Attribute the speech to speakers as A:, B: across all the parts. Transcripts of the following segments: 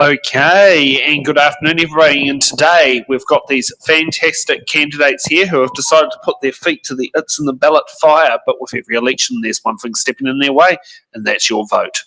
A: Okay, and good afternoon, everybody. And today we've got these fantastic candidates here who have decided to put their feet to the It's in the Ballot fire. But with every election, there's one thing stepping in their way, and that's your vote.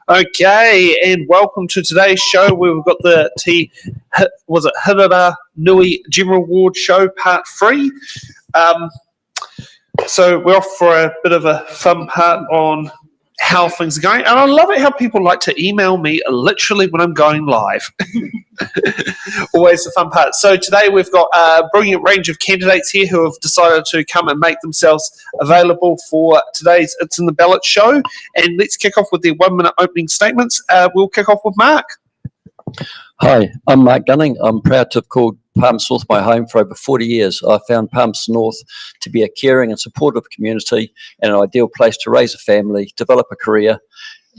A: Okay, and welcome to today's show where we've got the Hirawanui General Ward Show Part 3. So we're off for a bit of a fun part on how things are going. And I love it how people like to email me literally when I'm going live. Always the fun part. So today we've got a brilliant range of candidates here who have decided to come and make themselves available for today's It's in the Ballot show. And let's kick off with their 1 minute opening statements. We'll kick off with Mark.
B: Hi, I'm Mark Gunning. I'm proud to have called Palmerston North my home for over 40 years. I found Palmerston North to be a caring and supportive community and an ideal place to raise a family, develop a career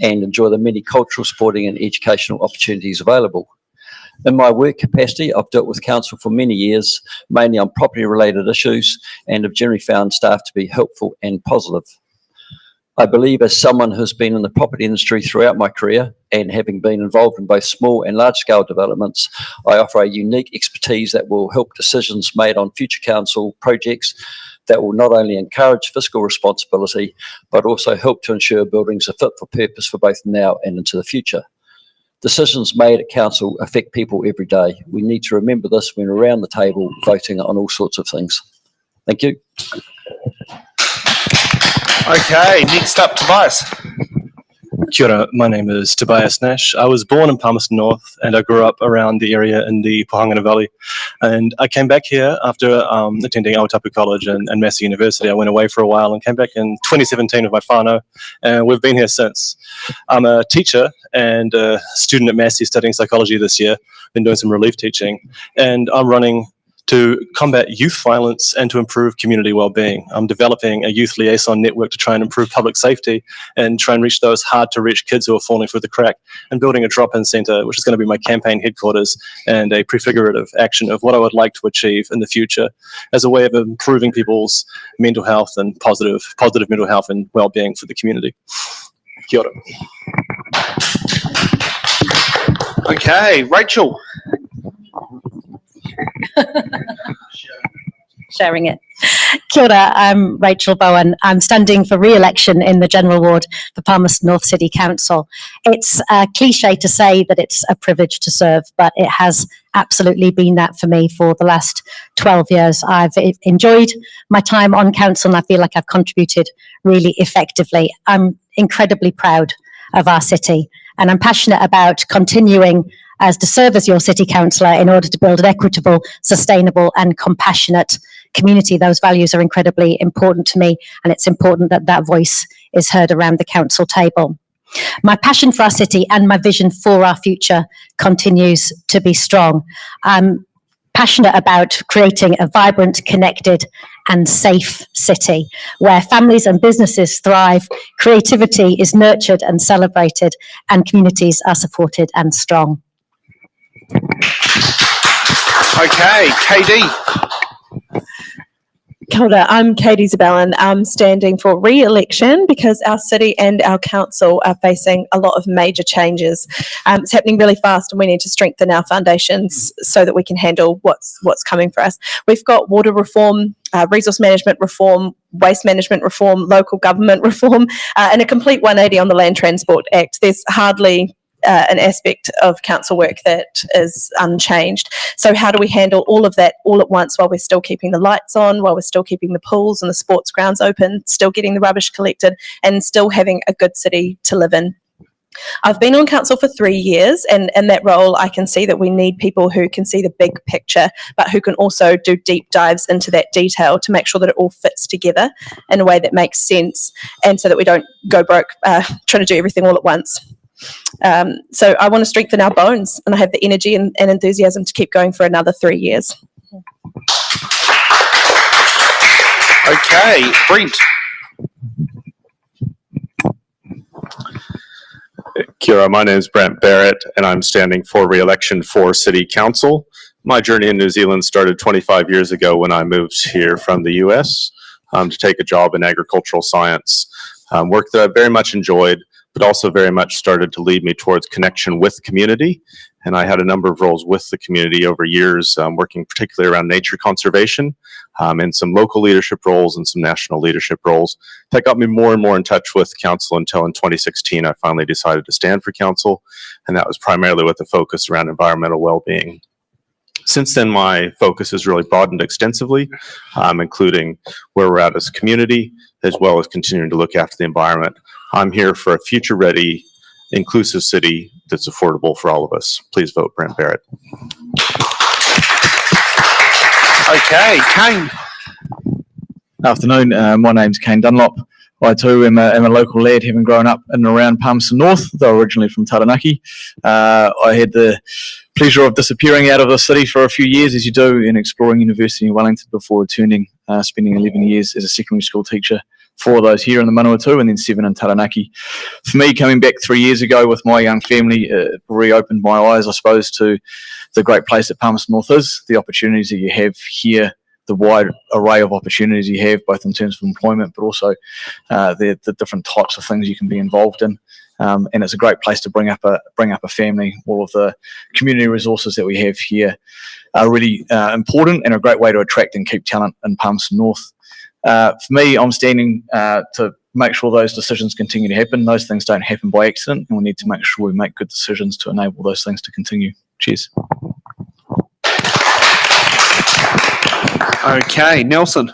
B: and enjoy the many cultural, sporting and educational opportunities available. In my work capacity, I've dealt with council for many years, mainly on property related issues, and have generally found staff to be helpful and positive. I believe as someone who's been in the property industry throughout my career and having been involved in both small and large scale developments, I offer a unique expertise that will help decisions made on future council projects that will not only encourage fiscal responsibility, but also help to ensure buildings are fit for purpose for both now and into the future. Decisions made at council affect people every day. We need to remember this when we're around the table voting on all sorts of things. Thank you.
A: Okay, next up, Tobias.
C: Kia ora, my name is Tobias Nash. I was born in Palmerston North and I grew up around the area in the Pohangana Valley. And I came back here after attending Aotapu College and Massey University. I went away for a while and came back in 2017 with my whānau, and we've been here since. I'm a teacher and a student at Massey studying psychology this year. Been doing some relief teaching, and I'm running to combat youth violence and to improve community well-being. I'm developing a youth liaison network to try and improve public safety and try and reach those hard-to-reach kids who are falling through the crack, and building a drop-in centre, which is going to be my campaign headquarters and a prefigurative action of what I would like to achieve in the future as a way of improving people's mental health and positive mental health and well-being for the community. Kia ora.
A: Okay, Rachel.
D: Sharing it. Kia ora, I'm Rachel Bowen. I'm standing for re-election in the General Ward for Palmerston North City Council. It's a cliche to say that it's a privilege to serve, but it has absolutely been that for me for the last 12 years. I've enjoyed my time on council and I feel like I've contributed really effectively. I'm incredibly proud of our city and I'm passionate about continuing to serve as your city councillor in order to build an equitable, sustainable and compassionate community. Those values are incredibly important to me, and it's important that that voice is heard around the council table. My passion for our city and my vision for our future continues to be strong. I'm passionate about creating a vibrant, connected and safe city where families and businesses thrive, creativity is nurtured and celebrated, and communities are supported and strong.
A: Okay, KD.
E: Kia ora, I'm Katie Zabellin. I'm standing for re-election because our city and our council are facing a lot of major changes. It's happening really fast and we need to strengthen our foundations so that we can handle what's coming for us. We've got water reform, resource management reform, waste management reform, local government reform, and a complete 180 on the Land Transport Act. There's hardly an aspect of council work that is unchanged. So how do we handle all of that all at once while we're still keeping the lights on, while we're still keeping the pools and the sports grounds open, still getting the rubbish collected, and still having a good city to live in? I've been on council for 3 years, and in that role I can see that we need people who can see the big picture but who can also do deep dives into that detail to make sure that it all fits together in a way that makes sense, and so that we don't go broke trying to do everything all at once. So I want to strengthen our bones, and I have the energy and enthusiasm to keep going for another 3 years.
A: Okay, Brent.
F: Kia ora, my name is Brent Barrett, and I'm standing for re-election for City Council. My journey in New Zealand started 25 years ago when I moved here from the US to take a job in agricultural science, work that I very much enjoyed, but also very much started to lead me towards connection with community. And I had a number of roles with the community over years, working particularly around nature conservation, and some local leadership roles and some national leadership roles. That got me more and more in touch with council until in 2016, I finally decided to stand for council. And that was primarily with a focus around environmental well-being. Since then, my focus has really broadened extensively, including where we're at as a community, as well as continuing to look after the environment. I'm here for a future-ready, inclusive city that's affordable for all of us. Please vote Brent Barrett.
A: Okay, Kane.
G: Afternoon, my name's Kane Dunlop. I too am a local lad, having grown up in and around Palmerston North, though originally from Taranaki. I had the pleasure of disappearing out of the city for a few years, as you do, and exploring university in Wellington before returning, spending 11 years as a secondary school teacher, 4 of those here in the Manawatu and then 7 in Taranaki. For me, coming back 3 years ago with my young family, reopened my eyes, I suppose, to the great place that Palmerston North is, the opportunities that you have here, the wide array of opportunities you have, both in terms of employment, but also the different types of things you can be involved in. And it's a great place to bring up a family. All of the community resources that we have here are really important and a great way to attract and keep talent in Palmerston North. For me, I'm standing to make sure those decisions continue to happen. Those things don't happen by accident, and we need to make sure we make good decisions to enable those things to continue. Cheers.
A: Okay, Nelson.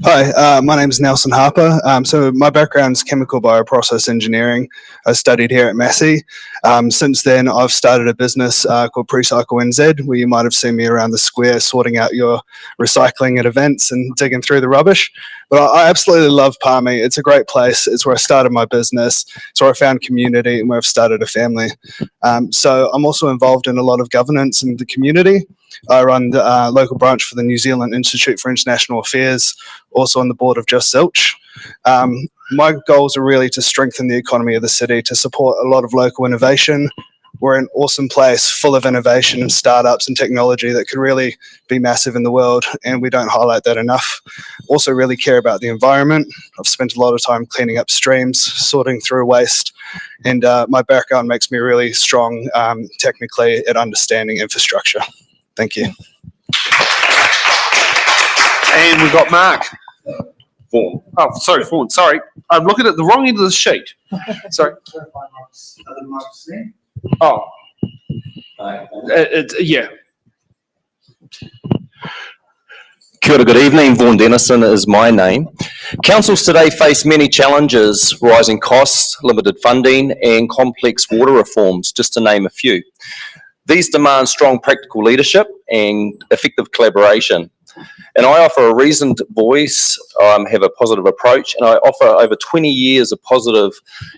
H: Hi, my name is Nelson Harper. So my background is chemical bioprocess engineering. I studied here at Massey. Since then, I've started a business called Precycle NZ, where you might have seen me around the square sorting out your recycling at events and digging through the rubbish. But I absolutely love Palmy. It's a great place. It's where I started my business. It's where I found community and where I've started a family. So I'm also involved in a lot of governance in the community. I run the local branch for the New Zealand Institute for International Affairs, also on the board of Just Zilch. My goals are really to strengthen the economy of the city, to support a lot of local innovation. We're an awesome place full of innovation and startups and technology that could really be massive in the world, and we don't highlight that enough. Also really care about the environment. I've spent a lot of time cleaning up streams, sorting through waste, and my background makes me really strong technically at understanding infrastructure. Thank you.
A: And we've got Mark. Vaughan. Oh, sorry, Vaughan. Sorry. I'm looking at the wrong end of the sheet. Sorry. Oh. Yeah.
B: Kia ora, good evening. Vaughan Dennison is my name. Councils today face many challenges: rising costs, limited funding, and complex water reforms, just to name a few. These demand strong practical leadership and effective collaboration. And I offer a reasoned voice, have a positive approach, and I offer over 20 years of positive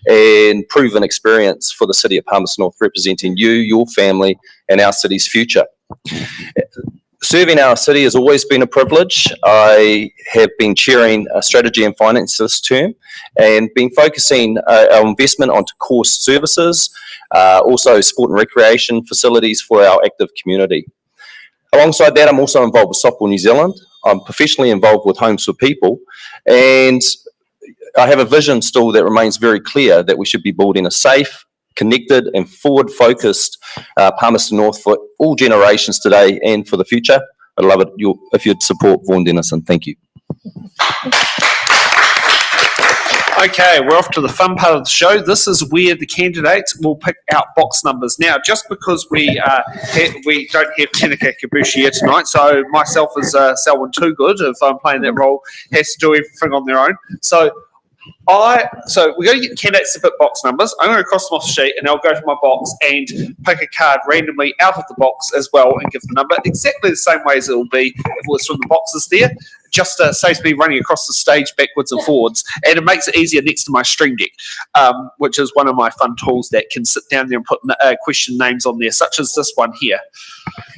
B: and proven experience for the City of Palmerston North, representing you, your family, and our city's future. Serving our city has always been a privilege. I have been chairing strategy and finance this term and been focusing our investment onto core services, also sport and recreation facilities for our active community.
I: Alongside that, I'm also involved with Softball New Zealand. I'm professionally involved with Homes for People, and I have a vision still that remains very clear that we should be building a safe, connected and forward-focused Palmerston North for all generations today and for the future. I'd love it if you'd support Vaughan Dennison. Thank you.
A: Okay, we're off to the fun part of the show. This is where the candidates will pick out box numbers. Now, just because we don't have Tenaka Kabushi here tonight, so myself as Selwyn Toogood, if I'm playing that role, has to do everything on their own. So we're going to get candidates to put box numbers. I'm going to cross them off the sheet, and I'll go to my box and pick a card randomly out of the box as well and give the number exactly the same way as it will be if it was from the boxes there. Just saves me running across the stage backwards and forwards, and it makes it easier next to my Stream Deck, which is one of my fun tools that can sit down there and put question names on there, such as this one here.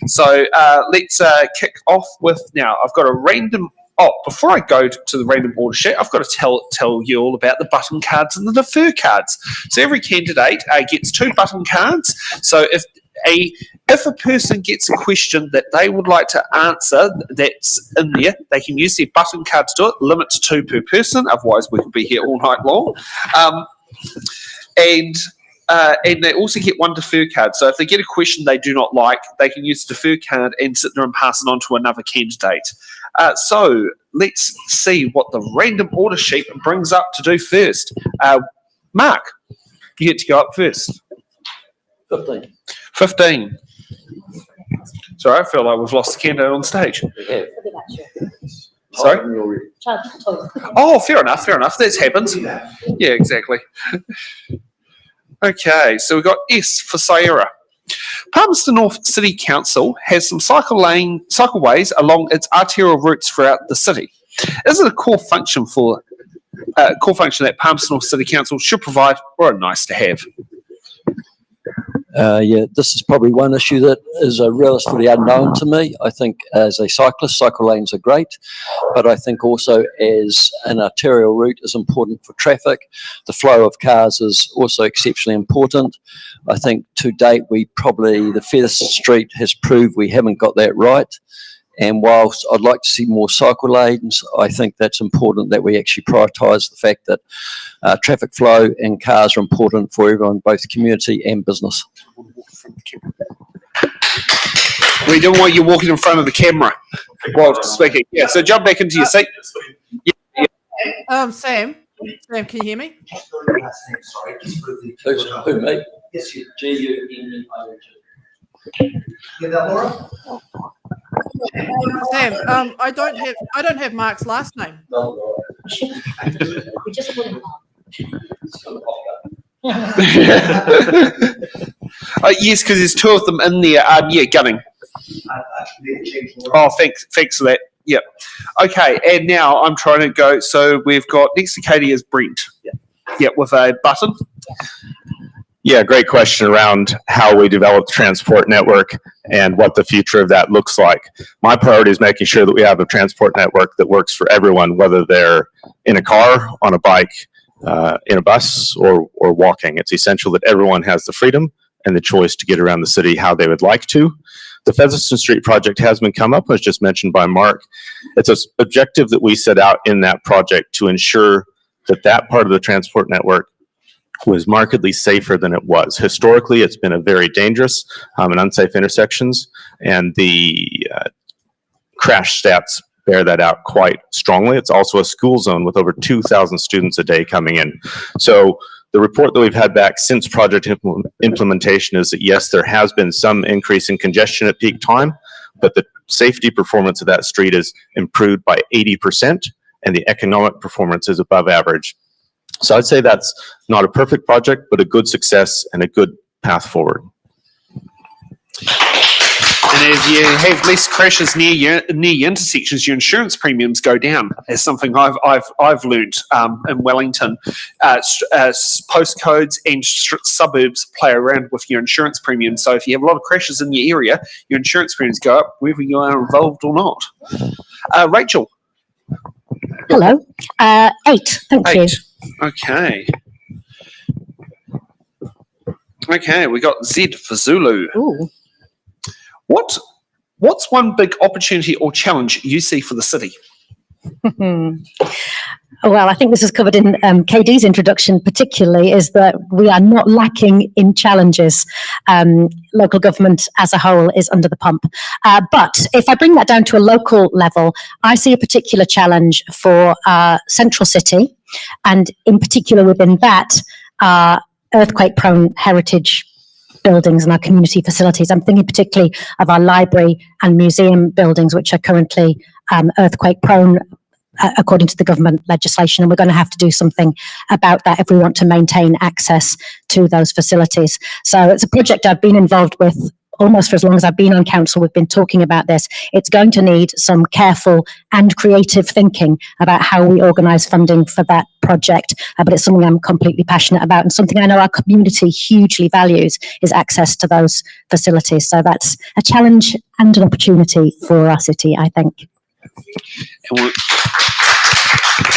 A: So let's kick off with, now I've got a random. Oh, before I go to the random order sheet, I've got to tell you all about the button cards and the defer cards. So every candidate gets 2 button cards. So if a person gets a question that they would like to answer that's in there, they can use their button card to do it. Limit to 2 per person, otherwise we could be here all night long. And they also get 1 defer card. So if they get a question they do not like, they can use the defer card and sit there and pass it on to another candidate. So let's see what the random order sheet brings up to do first. Mark, you get to go up first. 15. Sorry, I feel like we've lost the candidate on stage. Sorry? Oh, fair enough. That's happened. Yeah, exactly. Okay, so we've got S for Sierra. Palmerston North City Council has some cycleways along its arterial routes throughout the city. Is it a core function that Palmerston North City Council should provide, or a nice to have?
B: Yeah, this is probably one issue that is relatively unknown to me. I think as a cyclist, cycle lanes are great, but I think also as an arterial route is important for traffic. The flow of cars is also exceptionally important. I think to date, the Feather Street has proved we haven't got that right. And whilst I'd like to see more cycle lanes, I think that's important that we actually prioritise the fact that traffic flow and cars are important for everyone, both community and business.
A: We don't want you walking in front of the camera while speaking. Yeah, so jump back into your seat.
J: Yeah. Sam, can you hear me?
B: Who, me?
K: Yes, you.
B: G-U-N-N-O-G.
K: Get that, Laura?
J: Sam, I don't have Mark's last name.
D: We just put him on.
A: Yes, because there's 2 of them in there. Yeah, Gunning. Oh, thanks for that. Yep. Okay, and now I'm trying to go. So we've got next to Katie is Brent. Yeah, with a button.
F: Yeah, great question around how we develop the transport network and what the future of that looks like. My priority is making sure that we have a transport network that works for everyone, whether they're in a car, on a bike, in a bus, or walking. It's essential that everyone has the freedom and the choice to get around the city how they would like to. The Featherston Street project has been come up, as just mentioned by Mark. It's an objective that we set out in that project to ensure that that part of the transport network was markedly safer than it was. Historically, it's been a very dangerous and unsafe intersections, and the crash stats bear that out quite strongly. It's also a school zone with over 2,000 students a day coming in. So the report that we've had back since project implementation is that yes, there has been some increase in congestion at peak time, but the safety performance of that street is improved by 80%, and the economic performance is above average. So I'd say that's not a perfect project, but a good success and a good path forward.
A: And if you have less crashes near your intersections, your insurance premiums go down. As something I've learned in Wellington, postcodes and suburbs play around with your insurance premiums. So if you have a lot of crashes in your area, your insurance premiums go up, whether you are involved or not. Rachel.
D: Hello. 8. Thank you.
A: Okay. Okay, we got Z for Zulu.
D: Ooh.
A: What What's one big opportunity or challenge you see for the city?
D: Well, I think this is covered in KD's introduction particularly, is that we are not lacking in challenges. Local government as a whole is under the pump. But if I bring that down to a local level, I see a particular challenge for Central City, and in particular within that, earthquake-prone heritage buildings and our community facilities. I'm thinking particularly of our library and museum buildings, which are currently earthquake-prone according to the government legislation, and we're going to have to do something about that if we want to maintain access to those facilities. So it's a project I've been involved with almost for as long as I've been on council. We've been talking about this. It's going to need some careful and creative thinking about how we organise funding for that project, but it's something I'm completely passionate about, and something I know our community hugely values is access to those facilities. So that's a challenge and an opportunity for our city, I think.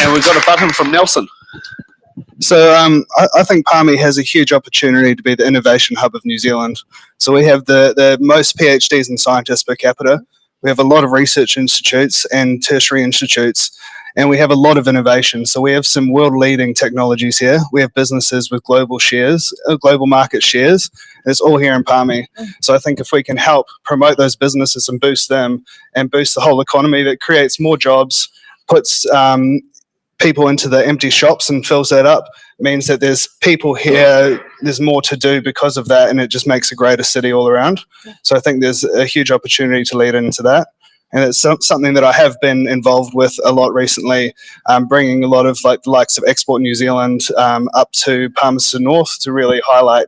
A: And we've got a button from Nelson.
H: So I think Palmy has a huge opportunity to be the innovation hub of New Zealand. So we have the most PhDs and scientists per capita. We have a lot of research institutes and tertiary institutes, and we have a lot of innovation. So we have some world-leading technologies here. We have businesses with global shares, global market shares. It's all here in Palmy. So I think if we can help promote those businesses and boost them and boost the whole economy, that creates more jobs, puts people into the empty shops and fills that up, means that there's people here, there's more to do because of that, and it just makes a greater city all around. So I think there's a huge opportunity to lead into that. And it's something that I have been involved with a lot recently, bringing a lot of the likes of Export New Zealand up to Palmerston North to really highlight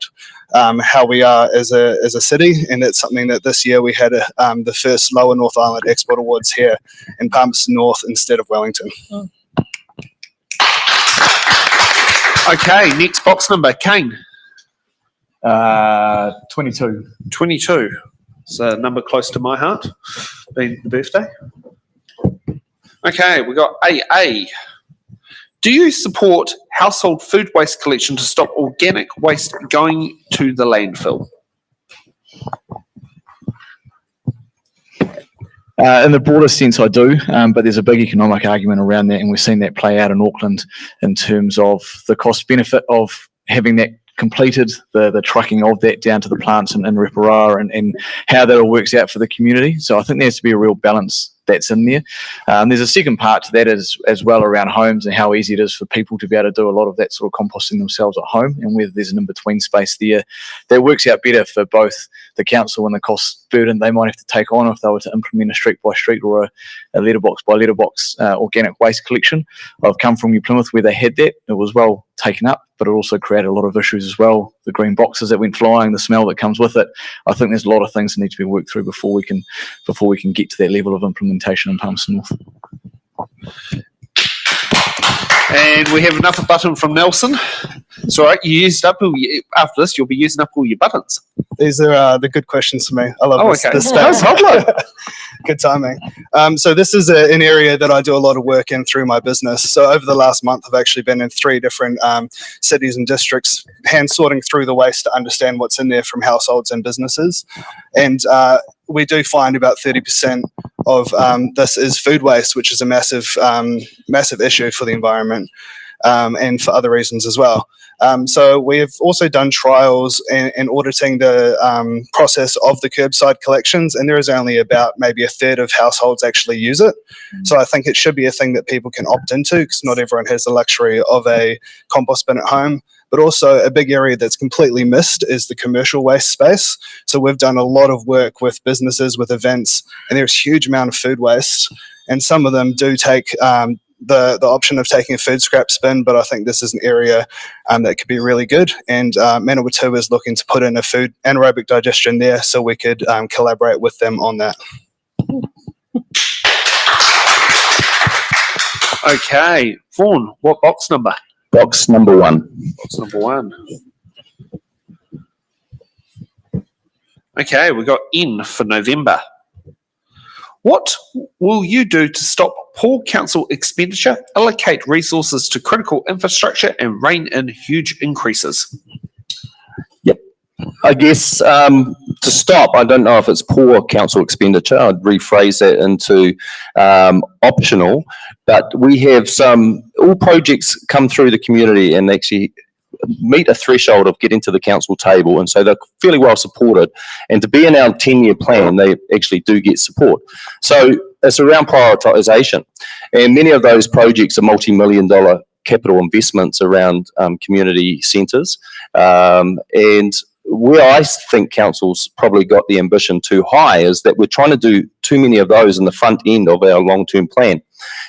H: how we are as a city. And it's something that this year we had the first Lower North Island Export Awards here in Palmerston North instead of Wellington.
A: Okay, next box number, Kane.
G: 22.
A: 22. It's a number close to my heart, being the birthday. Okay, we've got AA. Do you support household food waste collection to stop organic waste going to the landfill?
G: In the broader sense, I do, but there's a big economic argument around that, and we've seen that play out in Auckland in terms of the cost benefit of having that completed, the trucking of that down to the plants in Reparar, and how that all works out for the community. So I think there has to be a real balance that's in there. There's a second part to that as well around homes and how easy it is for people to be able to do a lot of that sort of composting themselves at home, and whether there's an in-between space there that works out better for both the council and the cost burden they might have to take on if they were to implement a street by street or a letterbox by letterbox organic waste collection. I've come from New Plymouth where they had that. It was well taken up, but it also created a lot of issues as well. The green boxes that went flying, the smell that comes with it. I think there's a lot of things that need to be worked through before we can get to that level of implementation in Palmerston North.
A: And we have another button from Nelson. It's all right, you used up after this, you'll be using up all your buttons.
H: These are the good questions for me. I love this space.
A: No problem.
H: Good timing. So this is an area that I do a lot of work in through my business. So over the last month, I've actually been in 3 different cities and districts, hand sorting through the waste to understand what's in there from households and businesses. And we do find about 30% of this is food waste, which is a massive issue for the environment and for other reasons as well. So we've also done trials and auditing the process of the curbside collections, and there is only about maybe a third of households actually use it. So I think it should be a thing that people can opt into, because not everyone has the luxury of a compost bin at home. But also a big area that's completely missed is the commercial waste space. So we've done a lot of work with businesses, with events, and there's a huge amount of food waste. And some of them do take the option of taking a food scraps bin, but I think this is an area that could be really good. And Manawatu is looking to put in a food anaerobic digestion there, so we could collaborate with them on that.
A: Okay, Vaughan, what box number?
I: Box number 1.
A: Box number 1. Okay, we've got N for November. What will you do to stop poor council expenditure, allocate resources to critical infrastructure, and rein in huge increases?
I: Yep. I guess to stop, I don't know if it's poor council expenditure. I'd rephrase that into optional. But we have all projects come through the community and actually meet a threshold of getting to the council table, and so they're fairly well supported. And to be in our 10-year plan, they actually do get support. So it's around prioritisation, and many of those projects are multi-million-dollar capital investments around community centres, and where I think council's probably got the ambition too high is that we're trying to do too many of those in the front end of our long-term plan.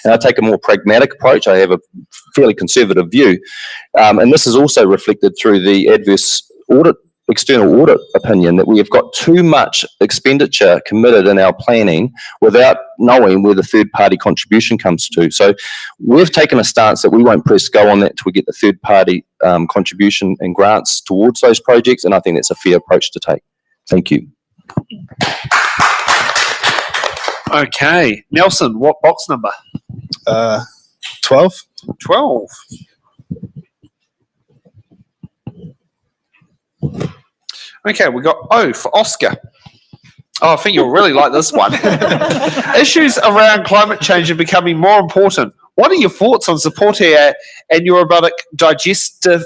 I: And I take a more pragmatic approach. I have a fairly conservative view. And this is also reflected through the external audit opinion, that we have got too much expenditure committed in our planning without knowing where the third-party contribution comes to. So we've taken a stance that we won't press go on that till we get the third-party contribution and grants towards those projects, and I think that's a fair approach to take. Thank you.
A: Okay, Nelson, what box number?
H: 12.
A: 12. Okay, we got O for Oscar. Oh, I think you'll really like this one. Issues around climate change are becoming more important. What are your thoughts on supporting anaerobic digestion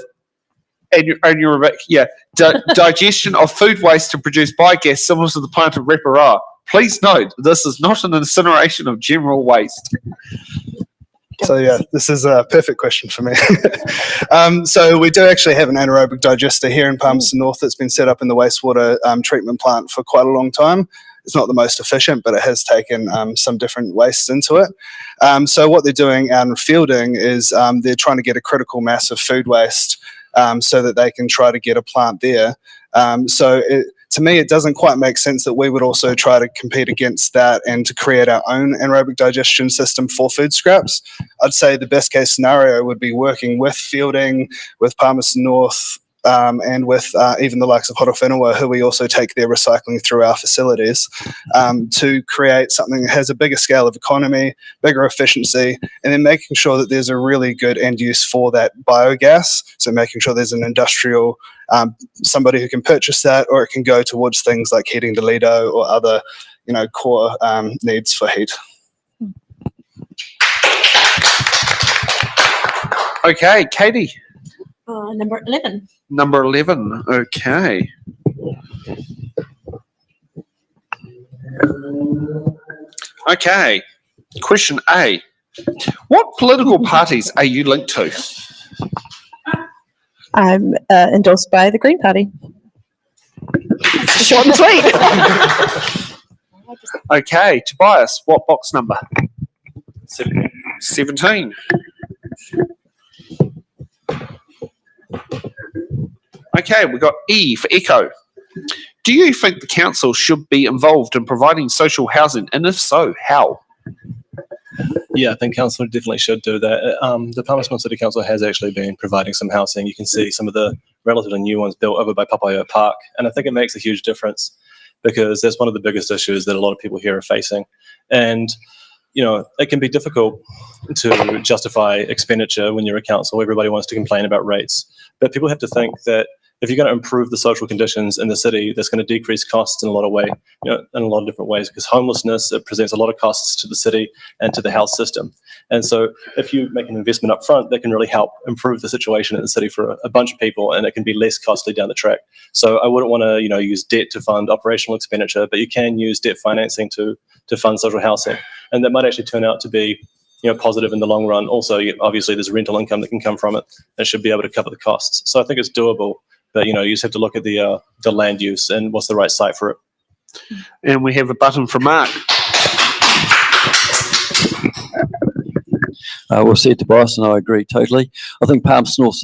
A: of food waste to produce biogas similar to the plant of Reparara? Please note, this is not an incineration of general waste.
H: So yeah, this is a perfect question for me. So we do actually have an anaerobic digester here in Palmerston North that's been set up in the wastewater treatment plant for quite a long time. It's not the most efficient, but it has taken some different wastes into it. So what they're doing out in fielding is they're trying to get a critical mass of food waste so that they can try to get a plant there. To me, it doesn't quite make sense that we would also try to compete against that and to create our own anaerobic digestion system for food scraps. I'd say the best case scenario would be working with Fielding, with Palmerston North, and with even the likes of Hirawanui, who we also take their recycling through our facilities, to create something that has a bigger scale of economy, bigger efficiency, and then making sure that there's a really good end use for that biogas. So making sure there's an industrial, somebody who can purchase that, or it can go towards things like heating the Lido or other, core needs for heat.
A: Okay, Katie.
E: Number 11.
A: Number 11. Okay. Okay. Question A. What political parties are you linked to?
E: I'm endorsed by the Green Party. Short and sweet.
A: Okay, Tobias, what box number? 17. Okay, we've got E for Echo. Do you think the council should be involved in providing social housing, and if so, how?
C: Yeah, I think council definitely should do that. The Palmerston City Council has actually been providing some housing. You can see some of the relatively new ones built over by Papaia Park, and I think it makes a huge difference because that's one of the biggest issues that a lot of people here are facing. And it can be difficult to justify expenditure when you're a council. Everybody wants to complain about rates, but people have to think that if you're going to improve the social conditions in the city, that's going to decrease costs in a lot of ways, in a lot of different ways, because homelessness, it presents a lot of costs to the city and to the health system. And so if you make an investment up front, that can really help improve the situation in the city for a bunch of people, and it can be less costly down the track. So I wouldn't want to, use debt to fund operational expenditure, but you can use debt financing to fund social housing. And that might actually turn out to be positive in the long run. Also, obviously, there's rental income that can come from it and should be able to cover the costs. So I think it's doable. But, you just have to look at the land use and what's the right site for it.
A: And we have a button for Mark.
B: Well said, Tobias, and I agree totally. I think Palmerston North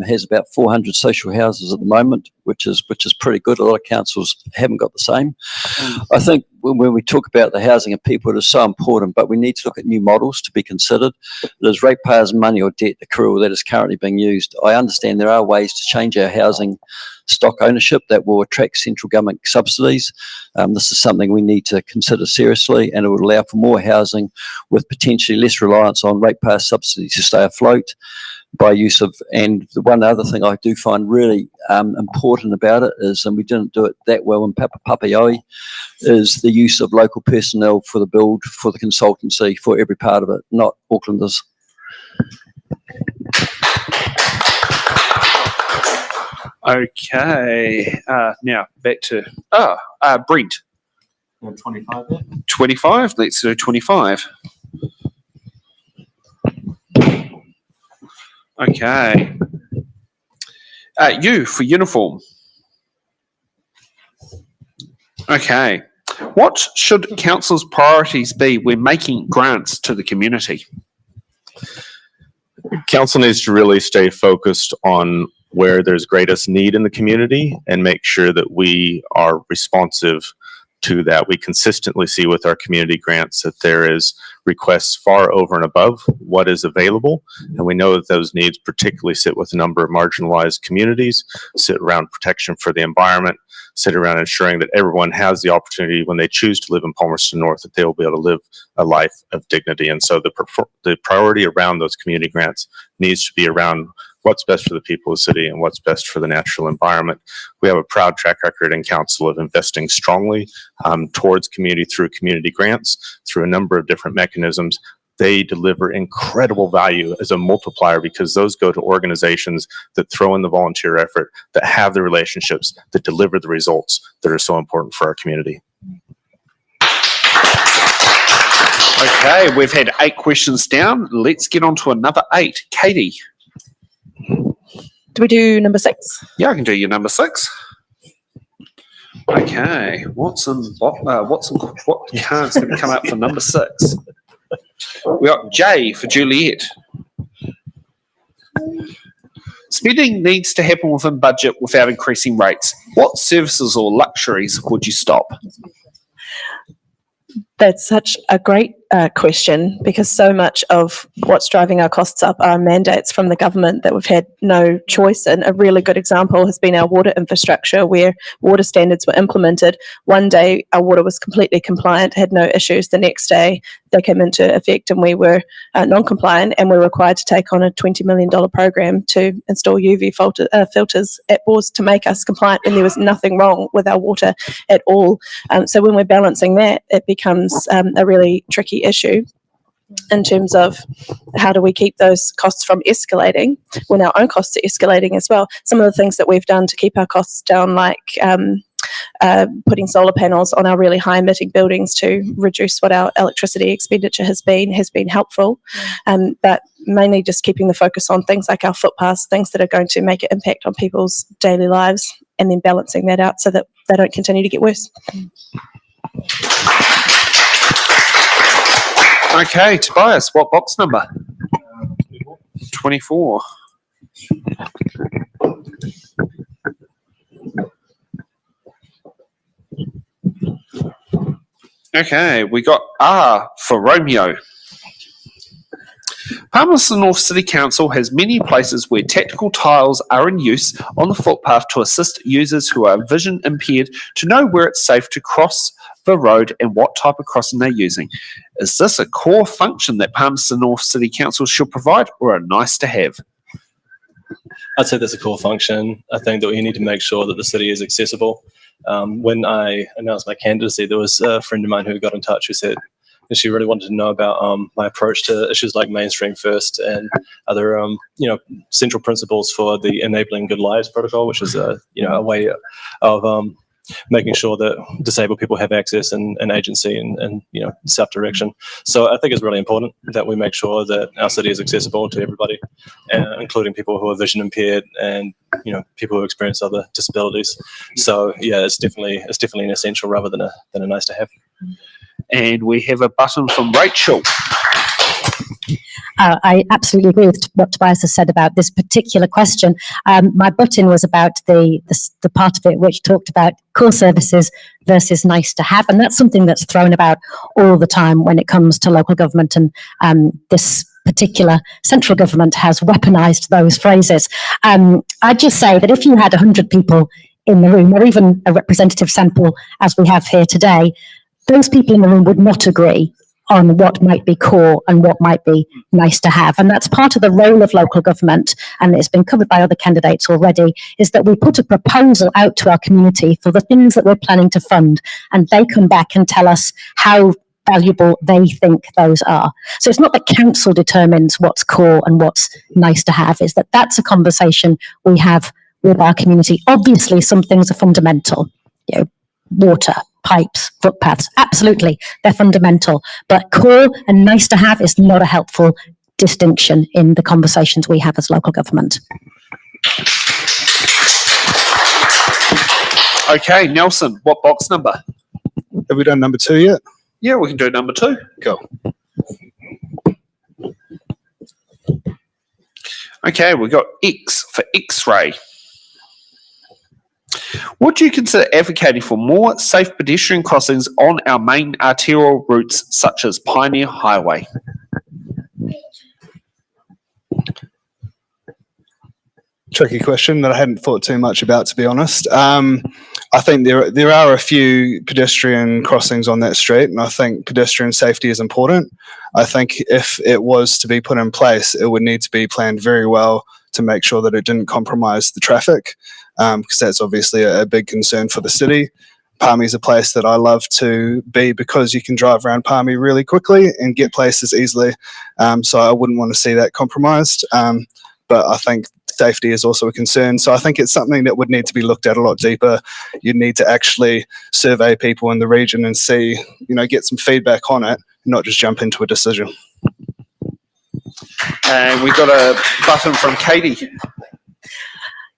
B: has about 400 social houses at the moment, which is pretty good. A lot of councils haven't got the same. I think when we talk about the housing of people, it is so important, but we need to look at new models to be considered. It is ratepayers' money or debt accrual that is currently being used. I understand there are ways to change our housing stock ownership that will attract central government subsidies. This is something we need to consider seriously, and it would allow for more housing with potentially less reliance on ratepayer subsidies to stay afloat. by use of, and the one other thing I do find really important about it is, and we didn't do it that well in Papaioe, is the use of local personnel for the build, for the consultancy, for every part of it, not Aucklanders.
A: Okay, now back to Brent.
C: 25 there.
A: 25. Let's do 25. Okay. You for uniform. Okay. What should council's priorities be when making grants to the community?
F: Council needs to really stay focused on where there's greatest need in the community and make sure that we are responsive to that. We consistently see with our community grants that there is requests far over and above what is available, and we know that those needs particularly sit with a number of marginalized communities, sit around protection for the environment, sit around ensuring that everyone has the opportunity when they choose to live in Palmerston North that they will be able to live a life of dignity. And so the priority around those community grants needs to be around what's best for the people of the city and what's best for the natural environment. We have a proud track record in council of investing strongly towards community through community grants, through a number of different mechanisms. They deliver incredible value as a multiplier because those go to organizations that throw in the volunteer effort, that have the relationships, that deliver the results that are so important for our community.
A: Okay, we've had 8 questions down. Let's get on to another 8. Katie.
E: Do we do number 6?
A: Yeah, I can do your number 6. Okay, what card's going to come out for number 6? We got J for Juliet. Spending needs to happen within budget without increasing rates. What services or luxuries would you stop?
E: That's such a great question, because so much of what's driving our costs up are mandates from the government that we've had no choice in. A really good example has been our water infrastructure, where water standards were implemented. One day our water was completely compliant, had no issues. The next day they came into effect and we were non-compliant, and we're required to take on a $20 million program to install UV filters at bores to make us compliant, and there was nothing wrong with our water at all. So when we're balancing that, it becomes a really tricky issue in terms of how do we keep those costs from escalating when our own costs are escalating as well. Some of the things that we've done to keep our costs down, like putting solar panels on our really high emitting buildings to reduce what our electricity expenditure has been helpful. But mainly just keeping the focus on things like our footpaths, things that are going to make an impact on people's daily lives, and then balancing that out so that they don't continue to get worse.
A: Okay, Tobias, what box number? 24. Okay, we got R for Romeo. Palmerston North City Council has many places where tactical tiles are in use on the footpath to assist users who are vision impaired to know where it's safe to cross the road and what type of crossing they're using. Is this a core function that Palmerston North City Council should provide, or a nice to have?
C: I'd say that's a core function. I think that we need to make sure that the city is accessible. When I announced my candidacy, there was a friend of mine who got in touch who said that she really wanted to know about my approach to issues like mainstream first and other central principles for the Enabling Good Lives protocol, which is a way of making sure that disabled people have access and agency and self-direction. So I think it's really important that we make sure that our city is accessible to everybody, including people who are vision impaired and people who experience other disabilities. So yeah, it's definitely an essential rather than a nice to have.
A: And we have a button from Rachel.
D: I absolutely agree with what Tobias has said about this particular question. My button was about the part of it which talked about core services versus nice to have, and that's something that's thrown about all the time when it comes to local government, and this particular central government has weaponized those phrases. I'd just say that if you had 100 people in the room, or even a representative sample as we have here today, those people in the room would not agree on what might be core and what might be nice to have. And that's part of the role of local government, and it's been covered by other candidates already, is that we put a proposal out to our community for the things that we're planning to fund, and they come back and tell us how valuable they think those are. So it's not that council determines what's core and what's nice to have, it's that that's a conversation we have with our community. Obviously, some things are fundamental, water, pipes, footpaths, absolutely, they're fundamental. But core and nice to have is not a helpful distinction in the conversations we have as local government.
A: Okay, Nelson, what box number?
H: Have we done number 2 yet?
A: Yeah, we can do number 2.
H: Cool.
A: Okay, we've got X for X-ray. Would you consider advocating for more safe pedestrian crossings on our main arterial routes such as Pioneer Highway?
H: Tricky question that I hadn't thought too much about, to be honest. I think there are a few pedestrian crossings on that street, and I think pedestrian safety is important. I think if it was to be put in place, it would need to be planned very well to make sure that it didn't compromise the traffic, because that's obviously a big concern for the city. Palmy is a place that I love to be because you can drive around Palmy really quickly and get places easily. So I wouldn't want to see that compromised. But I think safety is also a concern. So I think it's something that would need to be looked at a lot deeper. You'd need to actually survey people in the region and see, get some feedback on it, not just jump into a decision.
A: And we got a button from Katie.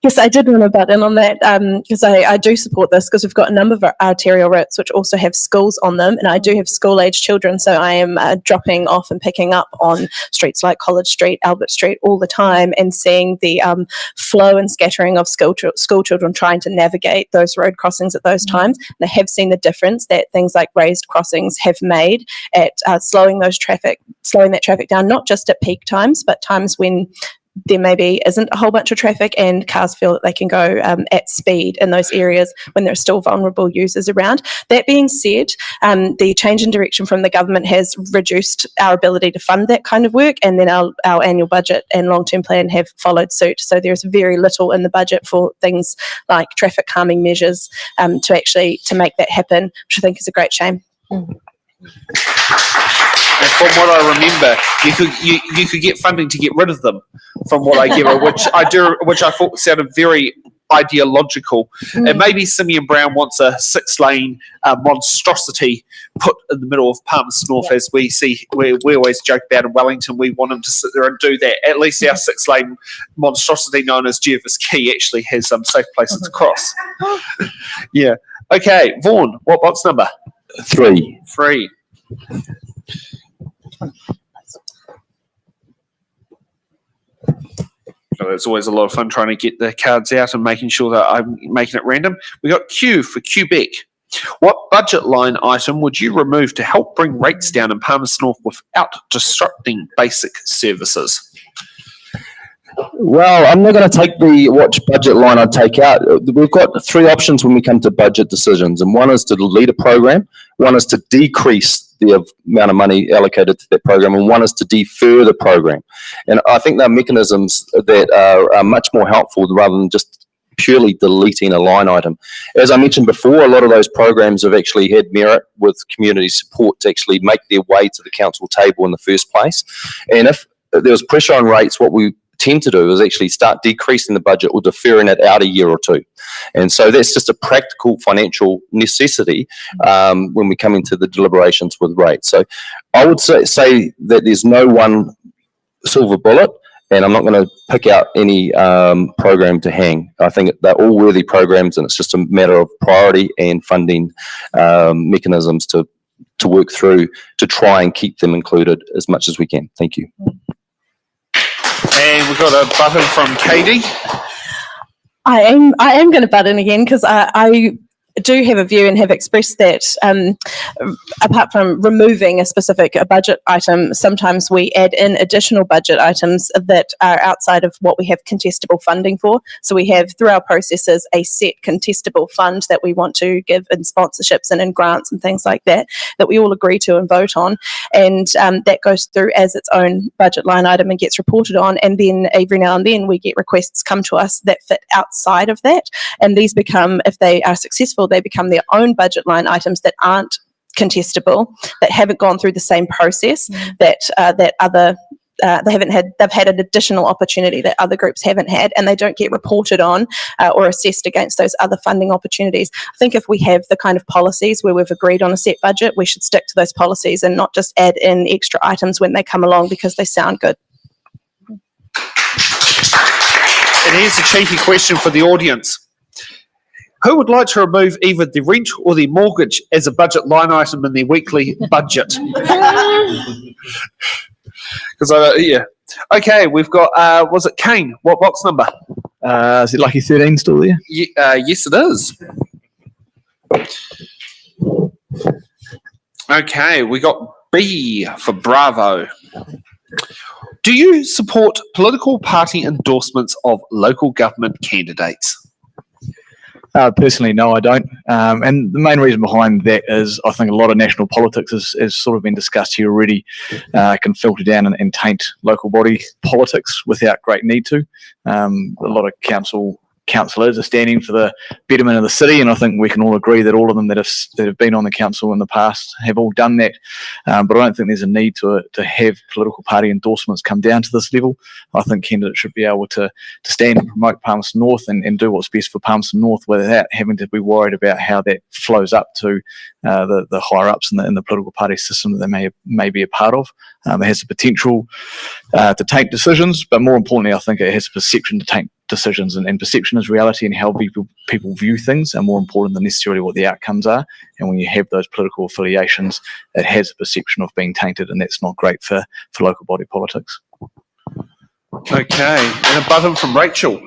E: Yes, I did want to butt in on that because I do support this because we've got a number of arterial routes which also have schools on them, and I do have school-aged children, so I am dropping off and picking up on streets like College Street, Albert Street all the time, and seeing the flow and scattering of school children trying to navigate those road crossings at those times. And I have seen the difference that things like raised crossings have made at slowing that traffic down, not just at peak times, but times when there maybe isn't a whole bunch of traffic and cars feel that they can go at speed in those areas when there are still vulnerable users around. That being said, the change in direction from the government has reduced our ability to fund that kind of work, and then our annual budget and long-term plan have followed suit. So there's very little in the budget for things like traffic calming measures to make that happen, which I think is a great shame.
A: And from what I remember, you could get funding to get rid of them. From what I gather, which I thought sounded very ideological. And maybe Simeon Brown wants a 6-lane monstrosity put in the middle of Palmerston North, as we see. We always joke about in Wellington. We want him to sit there and do that. At least our 6-lane monstrosity, known as Jervis Quay, actually has some safe places to cross. Yeah. Okay, Vaughan, what box number?
I: 3.
A: 3. So it's always a lot of fun trying to get the cards out and making sure that I'm making it random. We got Q for Quebec. What budget line item would you remove to help bring rates down in Palmerston North without disrupting basic services?
I: Well, I'm not going to take which budget line I'd take out. We've got 3 options when we come to budget decisions, and one is to delete a program, one is to decrease the amount of money allocated to that program, and one is to defer the program. And I think there are mechanisms that are much more helpful rather than just purely deleting a line item. As I mentioned before, a lot of those programs have actually had merit with community support to actually make their way to the council table in the first place. And if there was pressure on rates, what we tend to do is actually start decreasing the budget or deferring it out a year or 2. And so that's just a practical financial necessity when we come into the deliberations with rates. So I would say that there's no one silver bullet, and I'm not going to pick out any program to hang. I think they're all worthy programs, and it's just a matter of priority and funding mechanisms to work through to try and keep them included as much as we can. Thank you.
A: And we've got a button from Katie.
E: I am going to butt in again because I do have a view and have expressed that apart from removing a specific budget item, sometimes we add in additional budget items that are outside of what we have contestable funding for. So we have, through our processes, a set contestable fund that we want to give in sponsorships and in grants and things like that, that we all agree to and vote on. And that goes through as its own budget line item and gets reported on. And then every now and then we get requests come to us that fit outside of that. And these become, if they are successful, they become their own budget line items that aren't contestable, that haven't gone through the same process that other they've had an additional opportunity that other groups haven't had, and they don't get reported on or assessed against those other funding opportunities. I think if we have the kind of policies where we've agreed on a set budget, we should stick to those policies and not just add in extra items when they come along because they sound good.
A: And here's a cheeky question for the audience. Who would like to remove either the rent or the mortgage as a budget line item in their weekly budget? Because yeah. Okay, we've got, was it Kane? What box number?
G: Is it lucky 13 still there?
A: Yes, it is. Okay, we got B for Bravo. Do you support political party endorsements of local government candidates?
G: Personally, no, I don't. And the main reason behind that is I think a lot of national politics has sort of been discussed here already, can filter down and taint local body politics without great need to. A lot of councillors are standing for the betterment of the city, and I think we can all agree that all of them that have been on the council in the past have all done that. But I don't think there's a need to have political party endorsements come down to this level. I think candidates should be able to stand and promote Palmerston North and do what's best for Palmerston North without having to be worried about how that flows up to the higher ups in the political party system that they may be a part of. It has the potential to take decisions, but more importantly, I think it has the perception to take decisions, and perception is reality, and how people view things are more important than necessarily what the outcomes are. And when you have those political affiliations, it has a perception of being tainted, and that's not great for local body politics.
A: Okay, and a button from Rachel.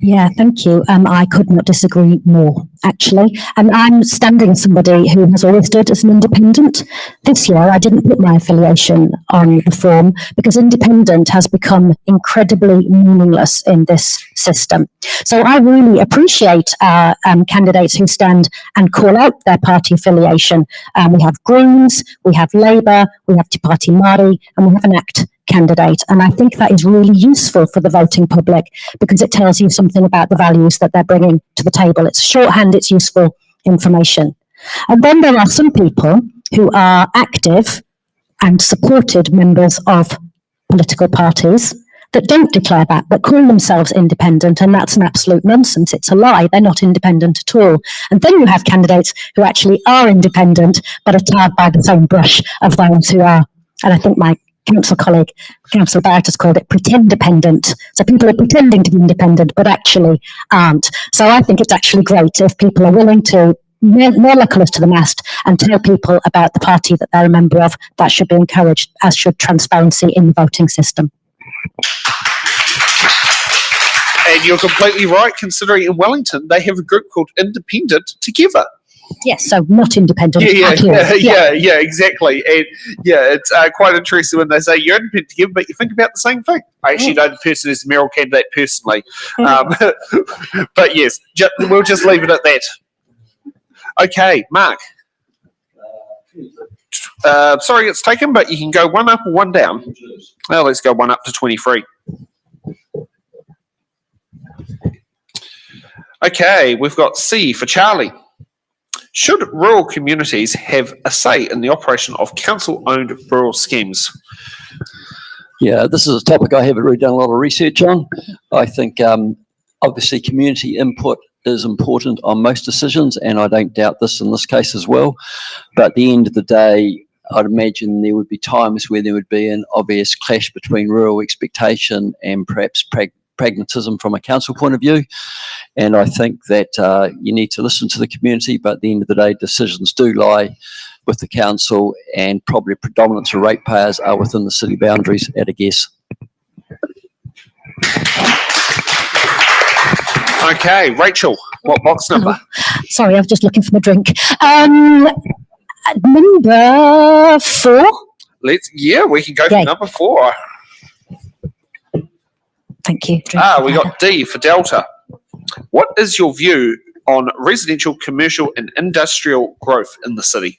D: Yeah, thank you. I could not disagree more, actually. And I'm standing somebody who has always stood as an independent. This year, I didn't put my affiliation on the form because independent has become incredibly meaningless in this system. So I really appreciate candidates who stand and call out their party affiliation. We have Greens, we have Labour, we have Te Pāti Māori, and we have an ACT candidate. And I think that is really useful for the voting public because it tells you something about the values that they're bringing to the table. It's shorthand, it's useful information. And then there are some people who are active and supported members of political parties that don't declare that, but call themselves independent, and that's an absolute nonsense. It's a lie. They're not independent at all. And then you have candidates who actually are independent, but are tarred by the same brush of those who are, and I think my council colleague, Councillor Barrett, has called it pretend-dependent. So people are pretending to be independent, but actually aren't. So I think it's actually great if people are willing to nail their colours to the mast and tell people about the party that they're a member of. That should be encouraged, as should transparency in the voting system.
A: And you're completely right, considering in Wellington, they have a group called Independent Together.
D: Yes, so not independent.
A: Yeah, exactly. And yeah, it's quite interesting when they say you're independent together, but you think about the same thing. I actually know the person who's the mayoral candidate personally. But yes, we'll just leave it at that. Okay, Mark. Sorry, it's taken, but you can go one up or one down. Well, let's go one up to 23. Okay, we've got C for Charlie. Should rural communities have a say in the operation of council-owned rural schemes?
B: Yeah, this is a topic I haven't really done a lot of research on. I think obviously community input is important on most decisions, and I don't doubt this in this case as well. But at the end of the day, I'd imagine there would be times where there would be an obvious clash between rural expectation and perhaps pragmatism from a council point of view. And I think that you need to listen to the community, but at the end of the day, decisions do lie with the council, and probably predominance of ratepayers are within the city boundaries, at a guess.
A: Okay, Rachel, what box number?
D: Sorry, I was just looking for my drink. Number 4.
A: We can go for
D: Yay.
A: number 4.
D: Thank you.
A: We got D for Delta. What is your view on residential, commercial, and industrial growth in the city?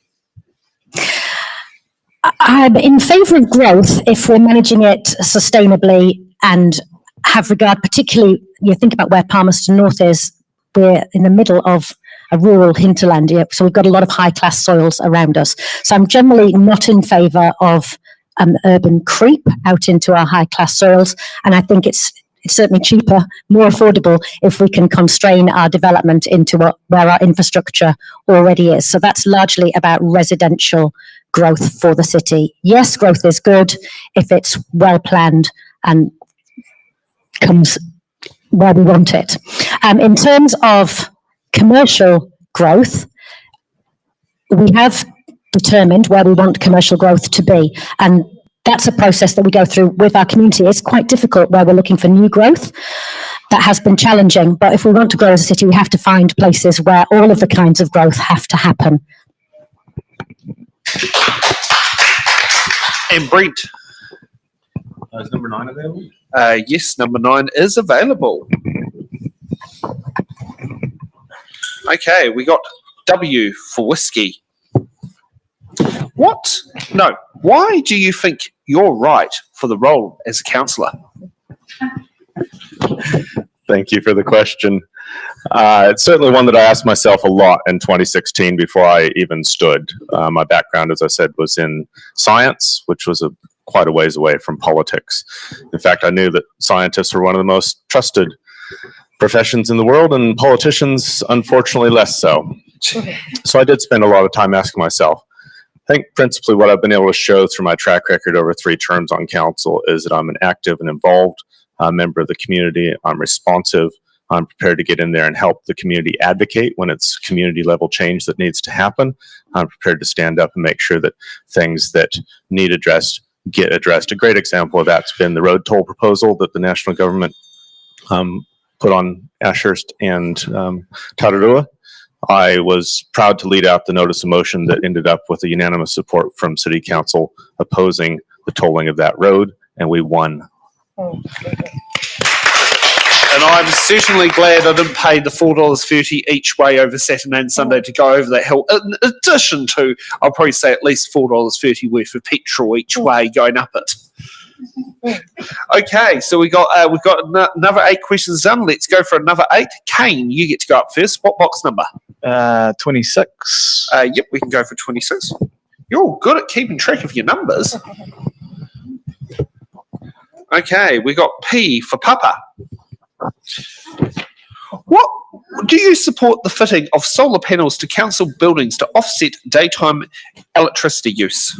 D: I'm in favour of growth if we're managing it sustainably and have regard, particularly, you think about where Palmerston North is, we're in the middle of a rural hinterland, so we've got a lot of high-class soils around us. So I'm generally not in favour of urban creep out into our high-class soils, and I think it's certainly cheaper, more affordable if we can constrain our development into where our infrastructure already is. So that's largely about residential growth for the city. Yes, growth is good if it's well planned and comes where we want it. In terms of commercial growth, we have determined where we want commercial growth to be, and that's a process that we go through with our community. It's quite difficult where we're looking for new growth. That has been challenging, but if we want to grow as a city, we have to find places where all of the kinds of growth have to happen.
A: And Brent.
F: Is number 9 available?
A: Yes, number 9 is available. Okay, we got W for whiskey. Why do you think you're right for the role as a councillor?
F: Thank you for the question. It's certainly one that I asked myself a lot in 2016 before I even stood. My background, as I said, was in science, which was quite a ways away from politics. In fact, I knew that scientists were one of the most trusted professions in the world, and politicians, unfortunately, less so. So I did spend a lot of time asking myself. I think principally what I've been able to show through my track record over 3 terms on council is that I'm an active and involved member of the community. I'm responsive. I'm prepared to get in there and help the community advocate when it's community level change that needs to happen. I'm prepared to stand up and make sure that things that need addressed get addressed. A great example of that's been the road toll proposal that the national government put on Ashurst and Tararua. I was proud to lead out the notice of motion that ended up with a unanimous support from City Council opposing the tolling of that road, and we won.
A: And I'm certainly glad I didn't pay the $4.30 each way over Saturday and Sunday to go over that hill. In addition to, I'll probably say at least $4.30 worth of petrol each way going up it. Okay, so we've got another 8 questions done. Let's go for another 8. Kane, you get to go up first. What box number?
G: 26.
A: Yep, we can go for 26. You're all good at keeping track of your numbers. Okay, we got P for Papa. What do you support the fitting of solar panels to council buildings to offset daytime electricity use?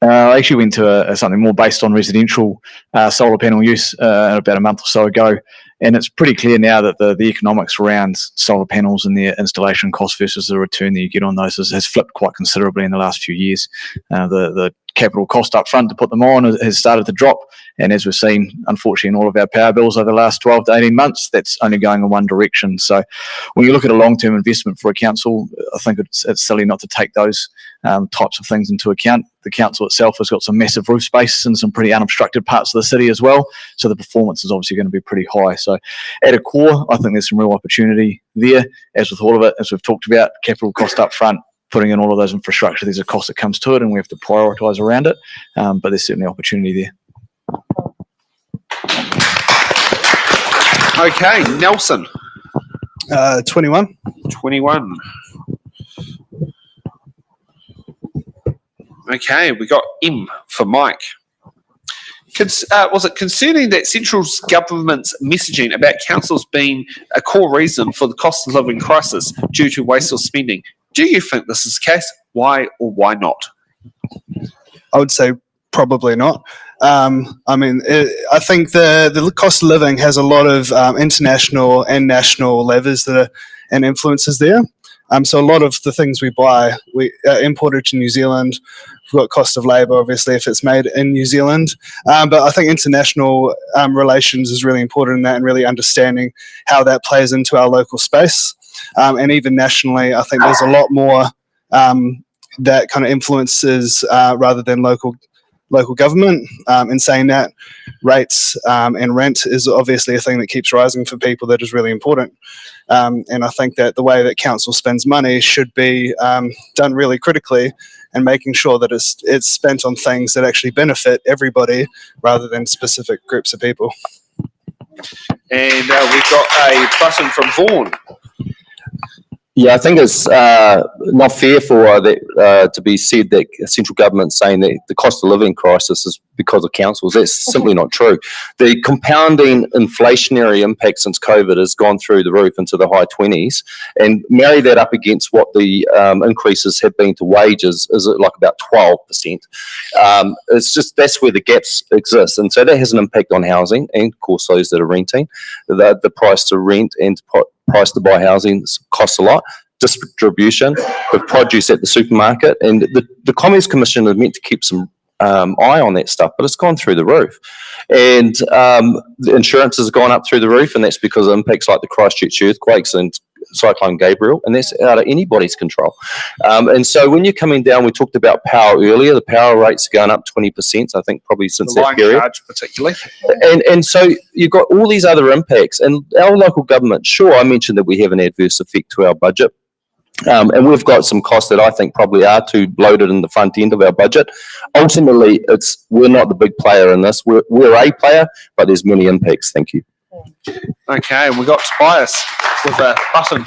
G: I actually went to something more based on residential solar panel use about a month or so ago, and it's pretty clear now that the economics around solar panels and their installation cost versus the return that you get on those has flipped quite considerably in the last few years. The capital cost up front to put them on has started to drop, and as we've seen, unfortunately, in all of our power bills over the last 12 to 18 months, that's only going in one direction. So when you look at a long-term investment for a council, I think it's silly not to take those types of things into account. The council itself has got some massive roof space in some pretty unobstructed parts of the city as well, so the performance is obviously going to be pretty high. So at a core, I think there's some real opportunity there. As with all of it, as we've talked about, capital cost up front, putting in all of those infrastructure, there's a cost that comes to it, and we have to prioritise around it, but there's certainly opportunity there.
A: Okay, Nelson.
H: 21.
A: 21. Okay, we got M for Mike. Was it concerning that central government's messaging about councils being a core reason for the cost of living crisis due to wasteful spending? Do you think this is the case? Why or why not?
H: I would say probably not. I think the cost of living has a lot of international and national levers and influences there. So a lot of the things we buy, we imported to New Zealand. We've got cost of labour, obviously, if it's made in New Zealand. But I think international relations is really important in that, and really understanding how that plays into our local space. And even nationally, I think there's a lot more that kind of influences rather than local government. In saying that, rates and rent is obviously a thing that keeps rising for people that is really important. And I think that the way that council spends money should be done really critically, and making sure that it's spent on things that actually benefit everybody rather than specific groups of people.
A: And we've got a button from Vaughan.
I: Yeah, I think it's not fair for that to be said that central government saying that the cost of living crisis is because of councils. That's simply not true. The compounding inflationary impact since COVID has gone through the roof into the high 20s, and marry that up against what the increases have been to wages is like about 12%. It's just, that's where the gaps exist, and so that has an impact on housing and of course those that are renting. The price to rent and price to buy housing costs a lot. Distribution of produce at the supermarket, and the Commerce Commission is meant to keep some eye on that stuff, but it's gone through the roof. And the insurance has gone up through the roof, and that's because of impacts like the Christchurch earthquakes and Cyclone Gabriel, and that's out of anybody's control. And so when you're coming down, we talked about power earlier, the power rates are going up 20%, I think probably since that period.
A: Charge particularly.
I: And so you've got all these other impacts, and our local government, sure, I mentioned that we have an adverse effect to our budget. And we've got some costs that I think probably are too bloated in the front end of our budget. Ultimately, we're not the big player in this. We're a player, but there's many impacts. Thank you.
A: Okay, and we've got Tobias with a button.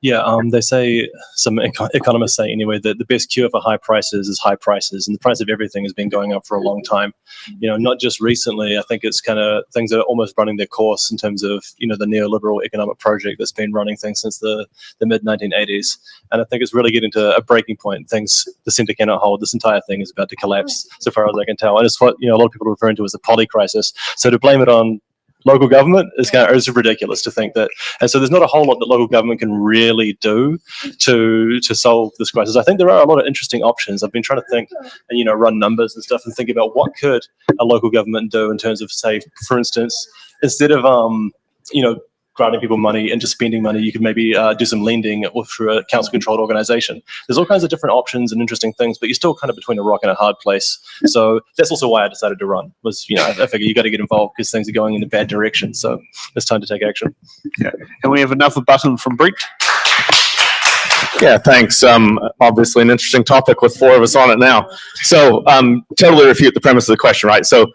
C: Yeah, they say, some economists say anyway, that the best cure for high prices is high prices, and the price of everything has been going up for a long time. You know, not just recently. I think it's kind of things are almost running their course in terms of, you know, the neoliberal economic project that's been running things since the mid-1980s. And I think it's really getting to a breaking point. Things the centre cannot hold. This entire thing is about to collapse, so far as I can tell. And it's what, you know, a lot of people are referring to as the poly crisis. So to blame it on local government is ridiculous to think that, and so there's not a whole lot that local government can really do to solve this crisis. I think there are a lot of interesting options. I've been trying to think and, you know, run numbers and stuff and think about what could a local government do in terms of, say, for instance, instead of you know, granting people money and just spending money, you could maybe do some lending or through a council-controlled organisation. There's all kinds of different options and interesting things, but you're still kind of between a rock and a hard place. So that's also why I decided to run. Was, you know, I figure you got to get involved because things are going in a bad direction. So it's time to take action.
A: Yeah. And we have another button from Brent.
F: Yeah, thanks. Obviously an interesting topic with four of us on it now. So totally refute the premise of the question, right? So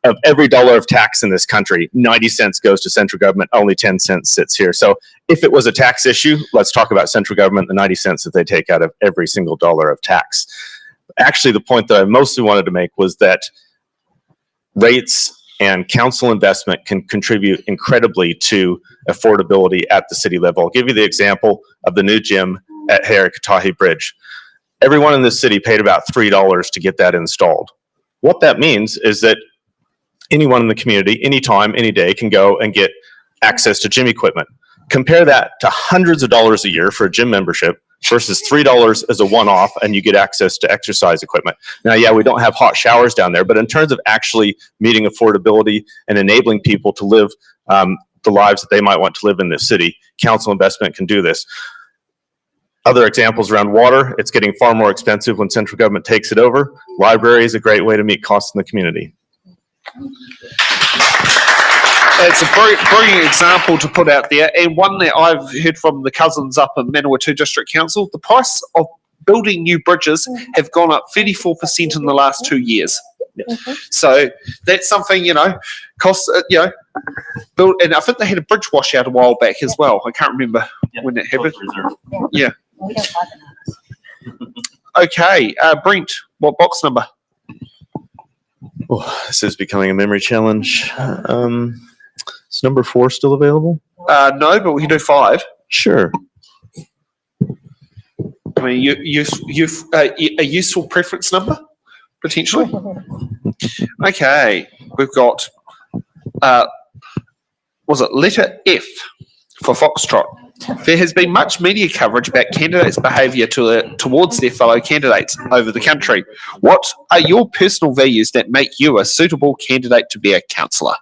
F: of every dollar of tax in this country, 90 cents goes to central government, only 10 cents sits here. So if it was a tax issue, let's talk about central government, the 90 cents that they take out of every single dollar of tax. Actually, the point that I mostly wanted to make was that rates and council investment can contribute incredibly to affordability at the city level. I'll give you the example of the new gym at Hirawanui Bridge. Everyone in this city paid about $3 to get that installed. What that means is that anyone in the community, anytime, any day, can go and get access to gym equipment. Compare that to hundreds of dollars a year for a gym membership versus $3 as a one-off, and you get access to exercise equipment. Now, yeah, we don't have hot showers down there, but in terms of actually meeting affordability and enabling people to live the lives that they might want to live in this city, council investment can do this. Other examples around water, it's getting far more expensive when central government takes it over. Library is a great way to meet costs in the community.
A: It's a brilliant example to put out there, and one that I've heard from the cousins up in Manawatu District Council. The price of building new bridges have gone up 34% in the last 2 years. So that's something, you know, costs, you know, build, and I think they had a bridge washout a while back as well. I can't remember when it happened. Yeah. Okay, Brent, what box number?
F: Oh, this is becoming a memory challenge. Is number 4 still available?
A: No, but we can do 5.
F: Sure.
A: I mean, a useful preference number, potentially. Okay, we've got, was it letter F for Foxtrot? There has been much media coverage about candidates' behaviour towards their fellow candidates over the country. What are your personal values that make you a suitable candidate to be a councillor?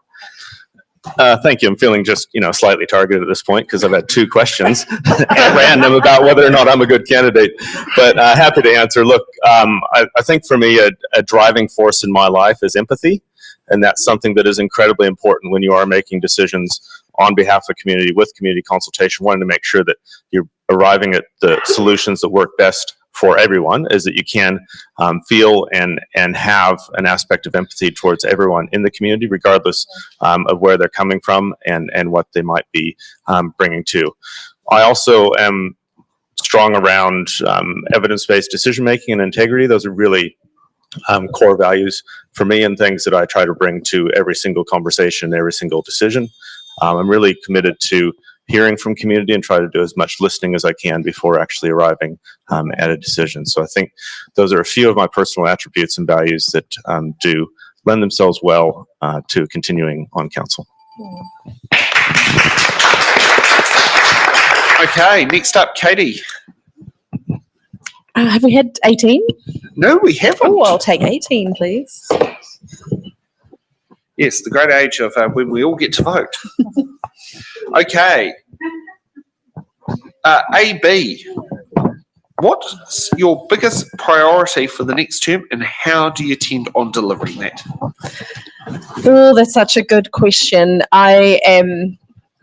F: Thank you. I'm feeling just, slightly targeted at this point because I've had two questions at random about whether or not I'm a good candidate, but happy to answer. Look, I think for me, a driving force in my life is empathy, and that's something that is incredibly important when you are making decisions on behalf of community with community consultation, wanting to make sure that you're arriving at the solutions that work best for everyone, is that you can feel and have an aspect of empathy towards everyone in the community, regardless of where they're coming from and what they might be bringing to. I also am strong around evidence-based decision-making and integrity. Those are really core values for me and things that I try to bring to every single conversation, every single decision. I'm really committed to hearing from community and try to do as much listening as I can before actually arriving at a decision. So I think those are a few of my personal attributes and values that do lend themselves well to continuing on council.
A: Okay, next up, Katie.
E: Have we had 18?
A: No, we haven't.
E: Oh, I'll take 18, please.
A: Yes, the great age of when we all get to vote. Okay. AB, what's your biggest priority for the next term and how do you intend on delivering that?
E: Oh, that's such a good question.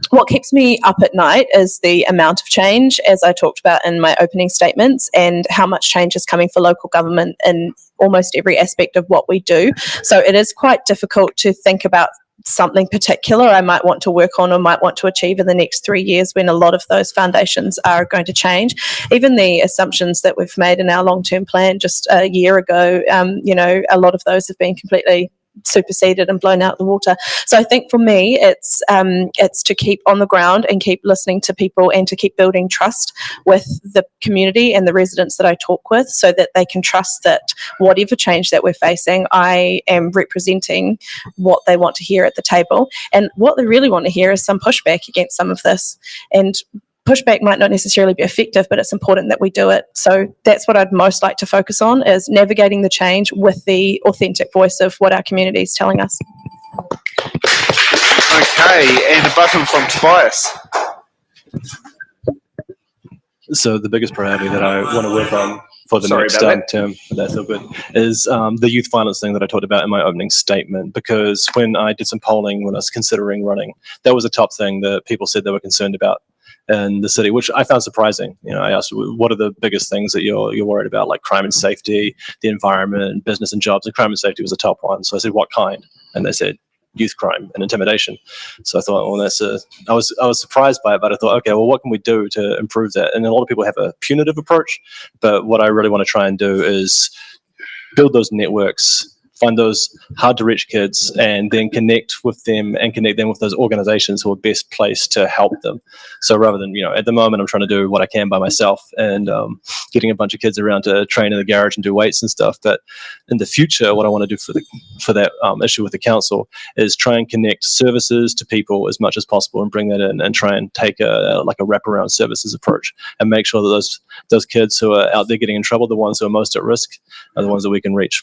E: What keeps me up at night is the amount of change, as I talked about in my opening statements, and how much change is coming for local government in almost every aspect of what we do. So it is quite difficult to think about something particular I might want to work on or might want to achieve in the next 3 years when a lot of those foundations are going to change. Even the assumptions that we've made in our long-term plan just a year ago, a lot of those have been completely superseded and blown out the water. So I think for me, it's to keep on the ground and keep listening to people and to keep building trust with the community and the residents that I talk with, so that they can trust that whatever change that we're facing, I am representing what they want to hear at the table. And what they really want to hear is some pushback against some of this. And pushback might not necessarily be effective, but it's important that we do it. So that's what I'd most like to focus on, is navigating the change with the authentic voice of what our community is telling us.
A: Okay, and a button from Tobias.
C: So the biggest priority that I want to work on for the next term, that's so good, is the youth violence thing that I talked about in my opening statement. Because when I did some polling, when I was considering running, that was a top thing that people said they were concerned about in the city, which I found surprising. I asked, what are the biggest things that you're worried about, like crime and safety, the environment, business and jobs, and crime and safety was the top one. So I said, what kind? And they said, youth crime and intimidation. So I thought, well, I was surprised by it, but I thought, okay, well, what can we do to improve that? And a lot of people have a punitive approach, but what I really want to try and do is build those networks, find those hard to reach kids, and then connect with them and connect them with those organizations who are best placed to help them. So rather than, at the moment I'm trying to do what I can by myself and getting a bunch of kids around to train in the garage and do weights and stuff. But in the future, what I want to do for that issue with the council is try and connect services to people as much as possible and bring that in and try and take a wraparound services approach and make sure that those kids who are out there getting in trouble, the ones who are most at risk, are the ones that we can reach.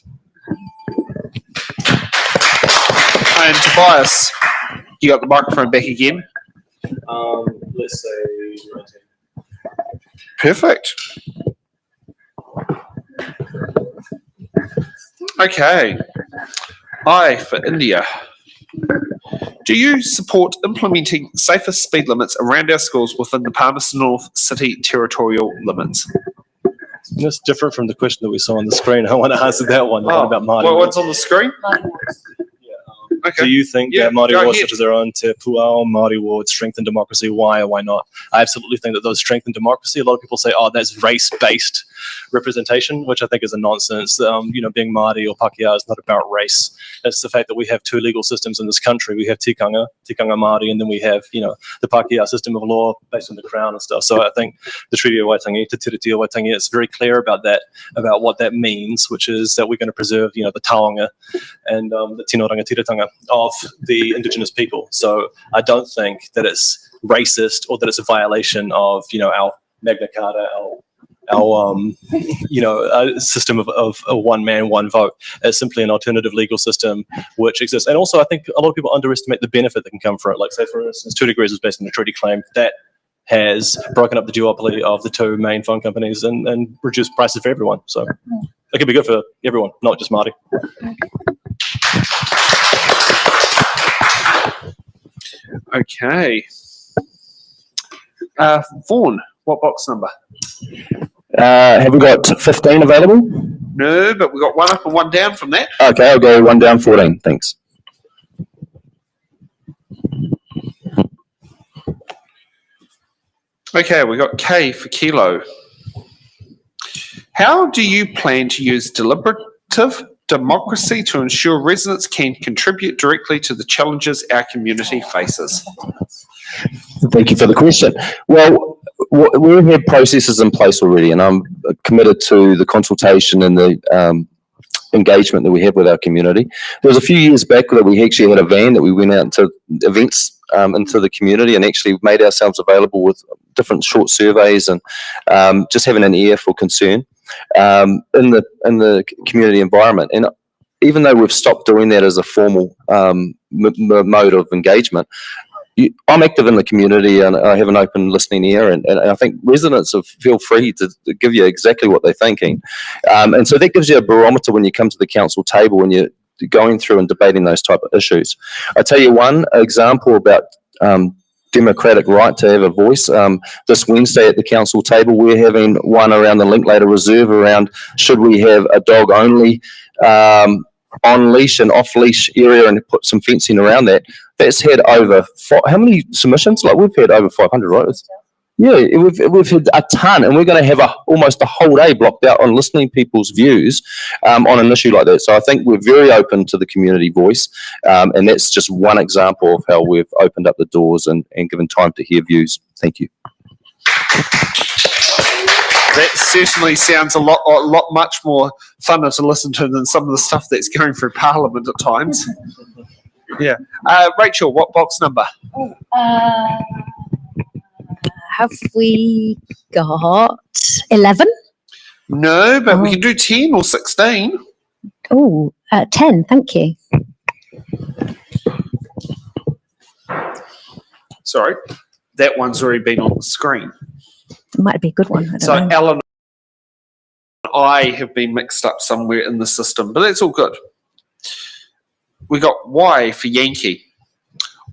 A: And Tobias, you got the microphone back again.
C: Let's say 19.
A: Perfect. Okay. I for India. Do you support implementing safer speed limits around our schools within the Palmerston North City territorial limits?
C: That's different from the question that we saw on the screen. I want to answer that one. The one about Māori.
A: What's on the screen? Okay.
C: Do you think that Māori wards such as their own Te Puao, Māori wards strengthen democracy? Why or why not? I absolutely think that those strengthen democracy. A lot of people say, oh, that's race-based representation, which I think is a nonsense. Being Māori or Pākehā is not about race. It's the fact that we have two legal systems in this country. We have tikanga Māori, and then we have, the Pākehā system of law based on the Crown and stuff. So I think the Treaty of Waitangi, Te Tiriti o Waitangi, it's very clear about that, about what that means, which is that we're going to preserve, the taonga and the tino rangatiratanga. of the Indigenous people. So I don't think that it's racist or that it's a violation of, our Magna Carta, our system of a one man, one vote. It's simply an alternative legal system which exists. And also, I think a lot of people underestimate the benefit that can come from it. Like, say, for instance, 2 Degrees was based on a treaty claim that has broken up the duopoly of the 2 main phone companies and reduced prices for everyone. So it could be good for everyone, not just Māori.
A: Okay. Vaughan, what box number?
K: Have we got 15 available?
A: No, but we've got one up and one down from that.
K: Okay, I'll go 1 down, 14. Thanks.
A: Okay, we got K for kilo. How do you plan to use deliberative democracy to ensure residents can contribute directly to the challenges our community faces?
K: Thank you for the question. Well, we have processes in place already, and I'm committed to the consultation and the engagement that we have with our community. There was a few years back that we actually had a van that we went out into events into the community and actually made ourselves available with different short surveys and just having an ear for concern in the community environment. And even though we've stopped doing that as a formal mode of engagement, I'm active in the community and I have an open listening ear, and I think residents feel free to give you exactly what they're thinking. And so that gives you a barometer when you come to the council table when you're going through and debating those type of issues. I tell you one example about democratic right to have a voice. This Wednesday at the council table, we're having one around the Linklater Reserve around should we have a dog only on-leash and off-leash area and put some fencing around that. That's had over, how many submissions? Like, we've had over 500, right? Yeah, we've had a ton, and we're going to have almost a whole day blocked out on listening to people's views on an issue like that. So I think we're very open to the community voice, and that's just one example of how we've opened up the doors and given time to hear views. Thank you.
A: That certainly sounds a lot much more funner to listen to than some of the stuff that's going through Parliament at times. Yeah. Rachel, what box number?
D: Have we got 11?
A: No, but we can do 10 or 16.
D: Oh, 10, thank you.
A: Sorry, that one's already been on the screen.
D: It might be a good one. I don't
A: So
D: know.
A: Alan and I have been mixed up somewhere in the system, but that's all good. We got Y for Yankee.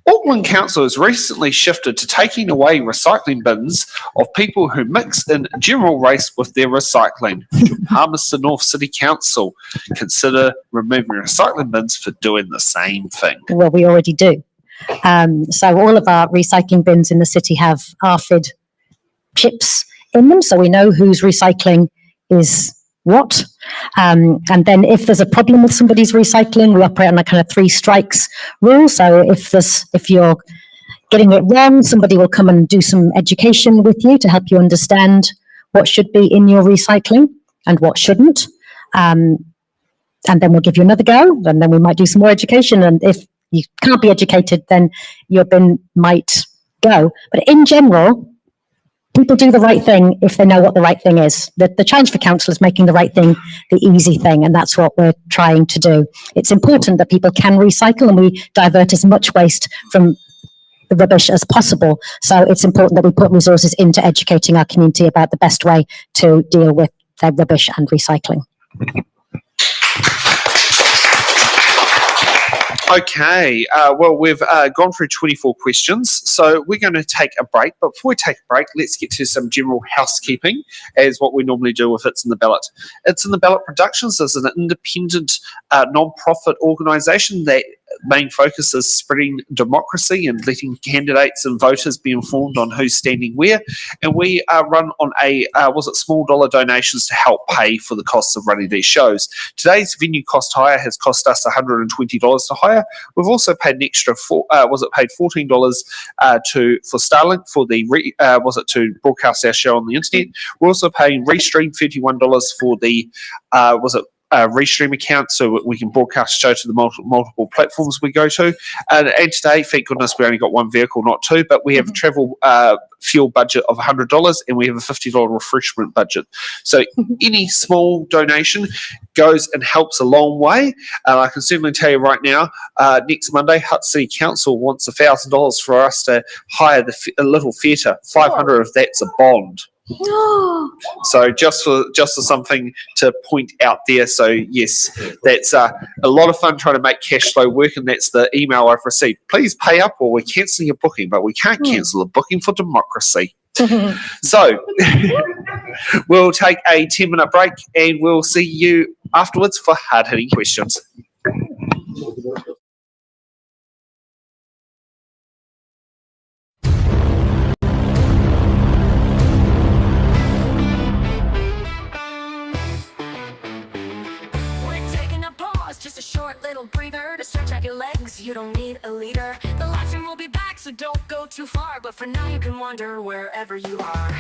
A: Auckland Council has recently shifted to taking away recycling bins of people who mix in general waste with their recycling. Should Palmerston North City Council consider removing recycling bins for doing the same thing?
D: Well, we already do. So all of our recycling bins in the city have RFID chips in them, so we know whose recycling is what. And then if there's a problem with somebody's recycling, we operate on a kind of 3 strikes rule. So if you're getting it wrong, somebody will come and do some education with you to help you understand what should be in your recycling and what shouldn't. And then we'll give you another go, and then we might do some more education. And if you can't be educated, then your bin might go. But in general, people do the right thing if they know what the right thing is. The challenge for council is making the right thing the easy thing, and that's what we're trying to do. It's important that people can recycle, and we divert as much waste from the rubbish as possible. So it's important that we put resources into educating our community about the best way to deal with their rubbish and recycling.
A: Okay, well, we've gone through 24 questions, so we're going to take a break. But before we take a break, let's get to some general housekeeping, as what we normally do with It's in the Ballot. It's in the Ballot Productions is an independent non-profit organisation that main focus is spreading democracy and letting candidates and voters be informed on who's standing where. And we run on small dollar donations to help pay for the costs of running these shows. Today's venue cost hire has cost us $120 to hire. We've also paid an extra paid $14 for Starlink for the to broadcast our show on the internet. We're also paying Restream $31 for the Restream account so we can broadcast the show to the multiple platforms we go to. And today, thank goodness, we only got one vehicle, not two, but we have a travel fuel budget of $100 and we have a $50 refreshment budget. So any small donation goes and helps a long way. I can certainly tell you right now, next Monday, Hutt City Council wants $1,000 for us to hire a little theatre. 500 of that's a bond. So just for something to point out there. So yes, that's a lot of fun trying to make cash flow work, and that's the email I've received. Please pay up or we're cancelling your booking, but we can't cancel a booking for democracy. So we'll take a 10-minute break and we'll see you afterwards for hard-hitting questions.
L: Just a short little breather to stretch out your legs. You don't need a leader. The live stream will be back, so don't go too far. But for now, you can wander wherever you are.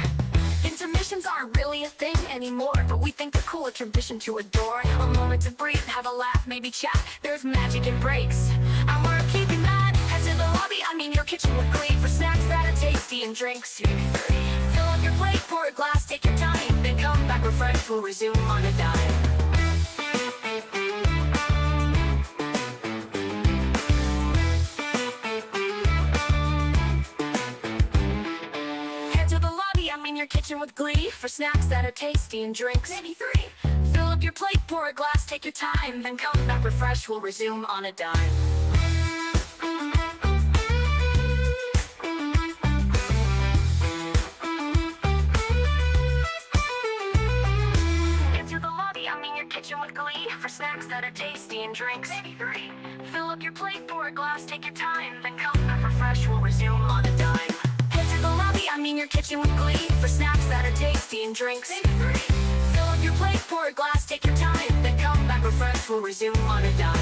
L: Intermissions aren't really a thing anymore, but we think they're cool, a tradition to adore. A moment to breathe, have a laugh, maybe chat. There's magic in breaks, and we're keeping that. Head to the lobby, your kitchen with glee, for snacks that are tasty and drinks. Fill up your plate, pour a glass, take your time, then come back refreshed. We'll resume on a dime. Your kitchen with glee, for snacks that are tasty and drinks. Maybe 3. Fill up your plate, pour a glass, take your time, then come back refreshed. We'll resume on a dime. Get to the lobby, your kitchen with glee, for snacks that are tasty and drinks. Maybe 3. Fill up your plate, pour a glass, take your time, then come back refreshed. We'll resume on a dime. Your kitchen with glee, for snacks that are tasty and drinks. Maybe 3. Fill up your plate, pour a glass, take your time, then come back refreshed. We'll resume on a dime.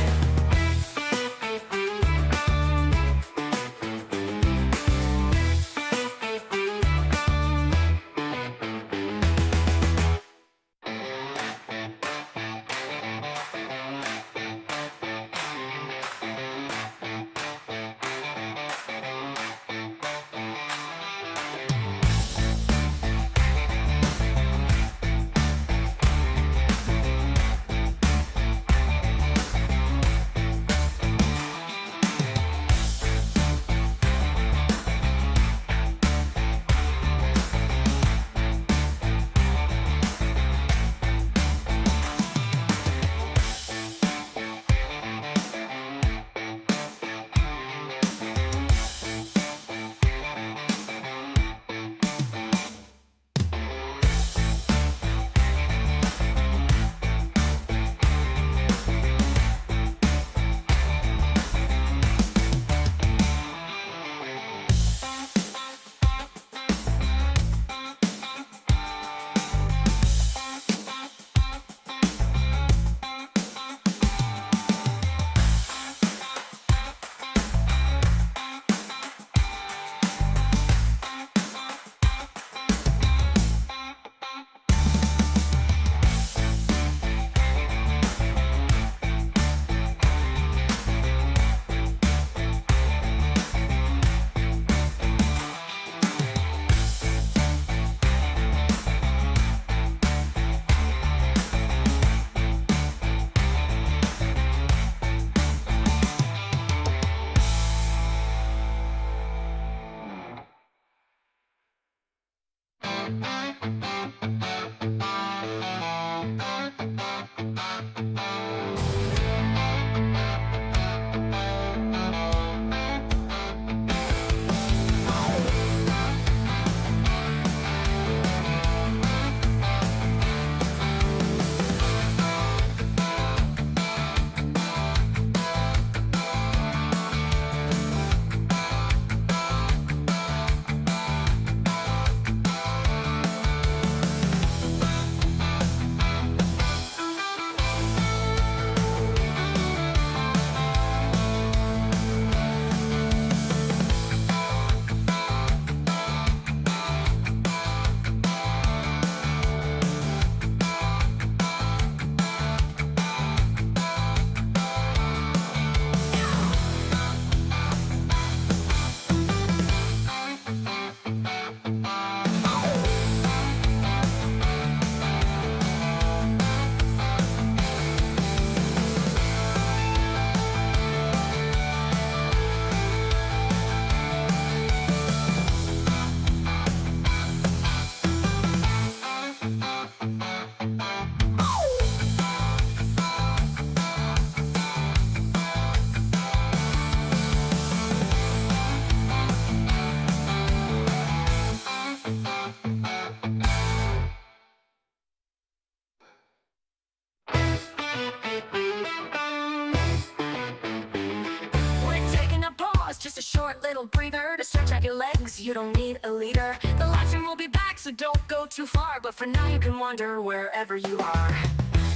L: you don't need a leader. The live stream will be back, so don't go too far, but for now you can wander wherever you are.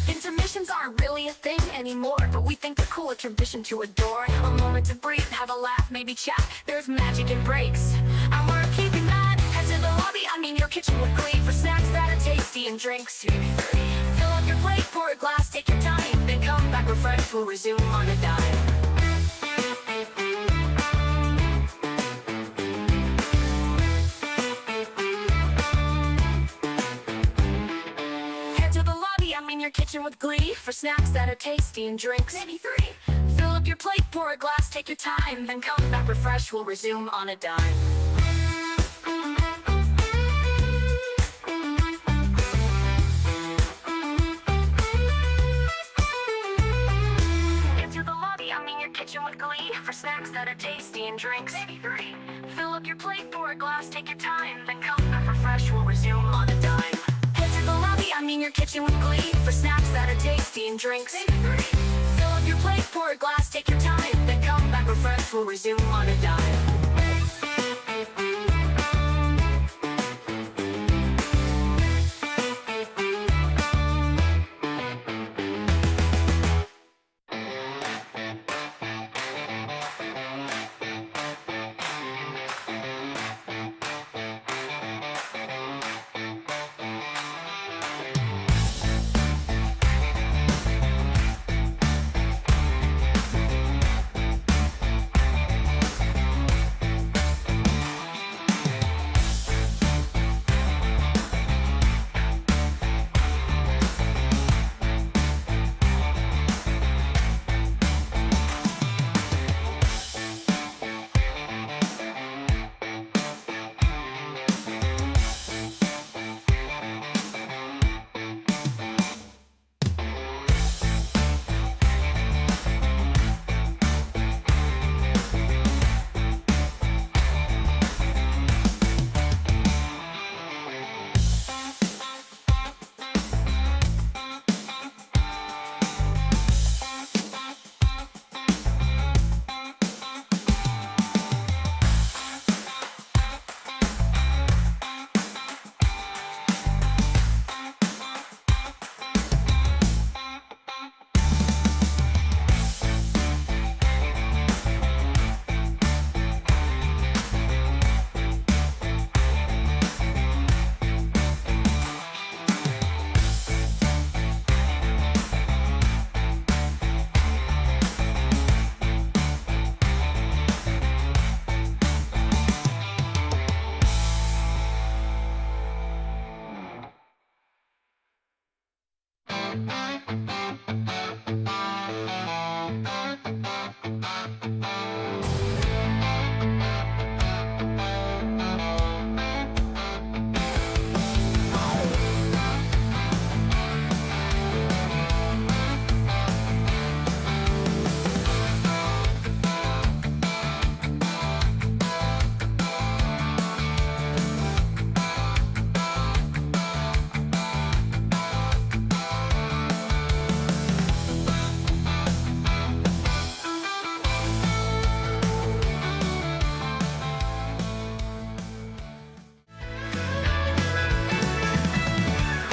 L: Intermissions aren't really a thing anymore, but we think they're cool, a tradition to adore. A moment to breathe, have a laugh, maybe chat. There's magic in breaks, and we're keeping that. Head to the lobby, I mean your kitchen with glee, for snacks that are tasty and drinks. Fill up your plate, pour a glass, take your time, then come back refreshed, we'll resume on a dime. Your kitchen with glee, for snacks that are tasty and drinks. Maybe 3. Fill up your plate, pour a glass, take your time, then come back refreshed, we'll resume on a dime. Into the lobby, I mean your kitchen with glee, for snacks that are tasty and drinks. Maybe 3. Fill up your plate, pour a glass, take your time, then come back refreshed, we'll resume on a dime. The lobby, I mean your kitchen with glee, for snacks that are tasty and drinks. Fill up your plate, pour a glass, take your time, then come back refreshed, we'll resume on a dime.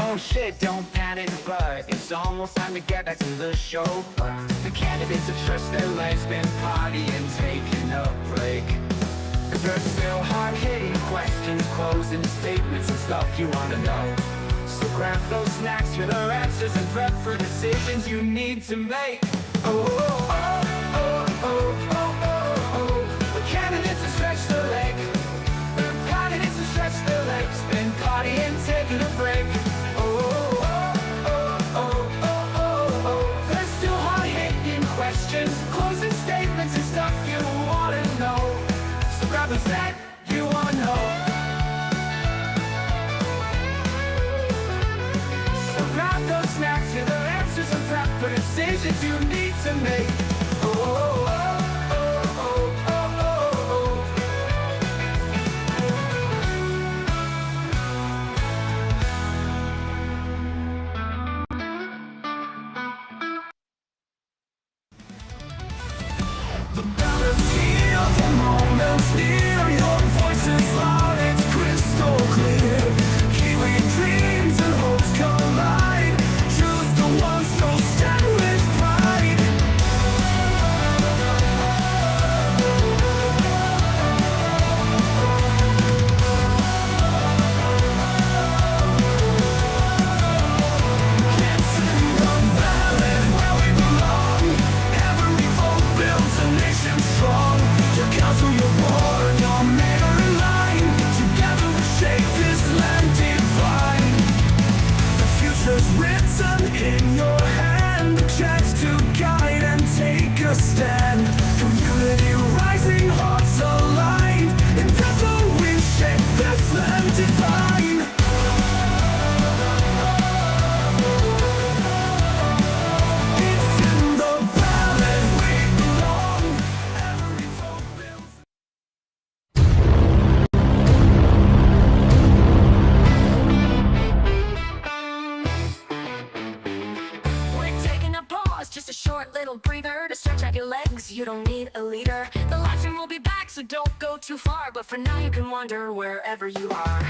M: Oh shit, don't panic, but it's almost time to get back to the show. The candidates have stretched their legs, been partying, taking a break. Cause there's still hard-hitting questions, closing statements and stuff you wanna know. So grab those snacks for their answers and prep for decisions you need to make. Oh, oh, oh, oh, oh, oh, oh, oh. The candidates have stretched their leg. The candidates have stretched their legs, been partying, taking a break. Closing statements and stuff you wanna know. So grab the snack you wanna know. So grab those snacks, hear the answers and prep for decisions you need to make. Oh, oh, oh, oh, oh, oh, oh. The battlefield, the moments near, your voices loud.
L: little breather to stretch out your legs. You don't need a leader. The live stream will be back, so don't go too far. But for now, you can wander wherever you are.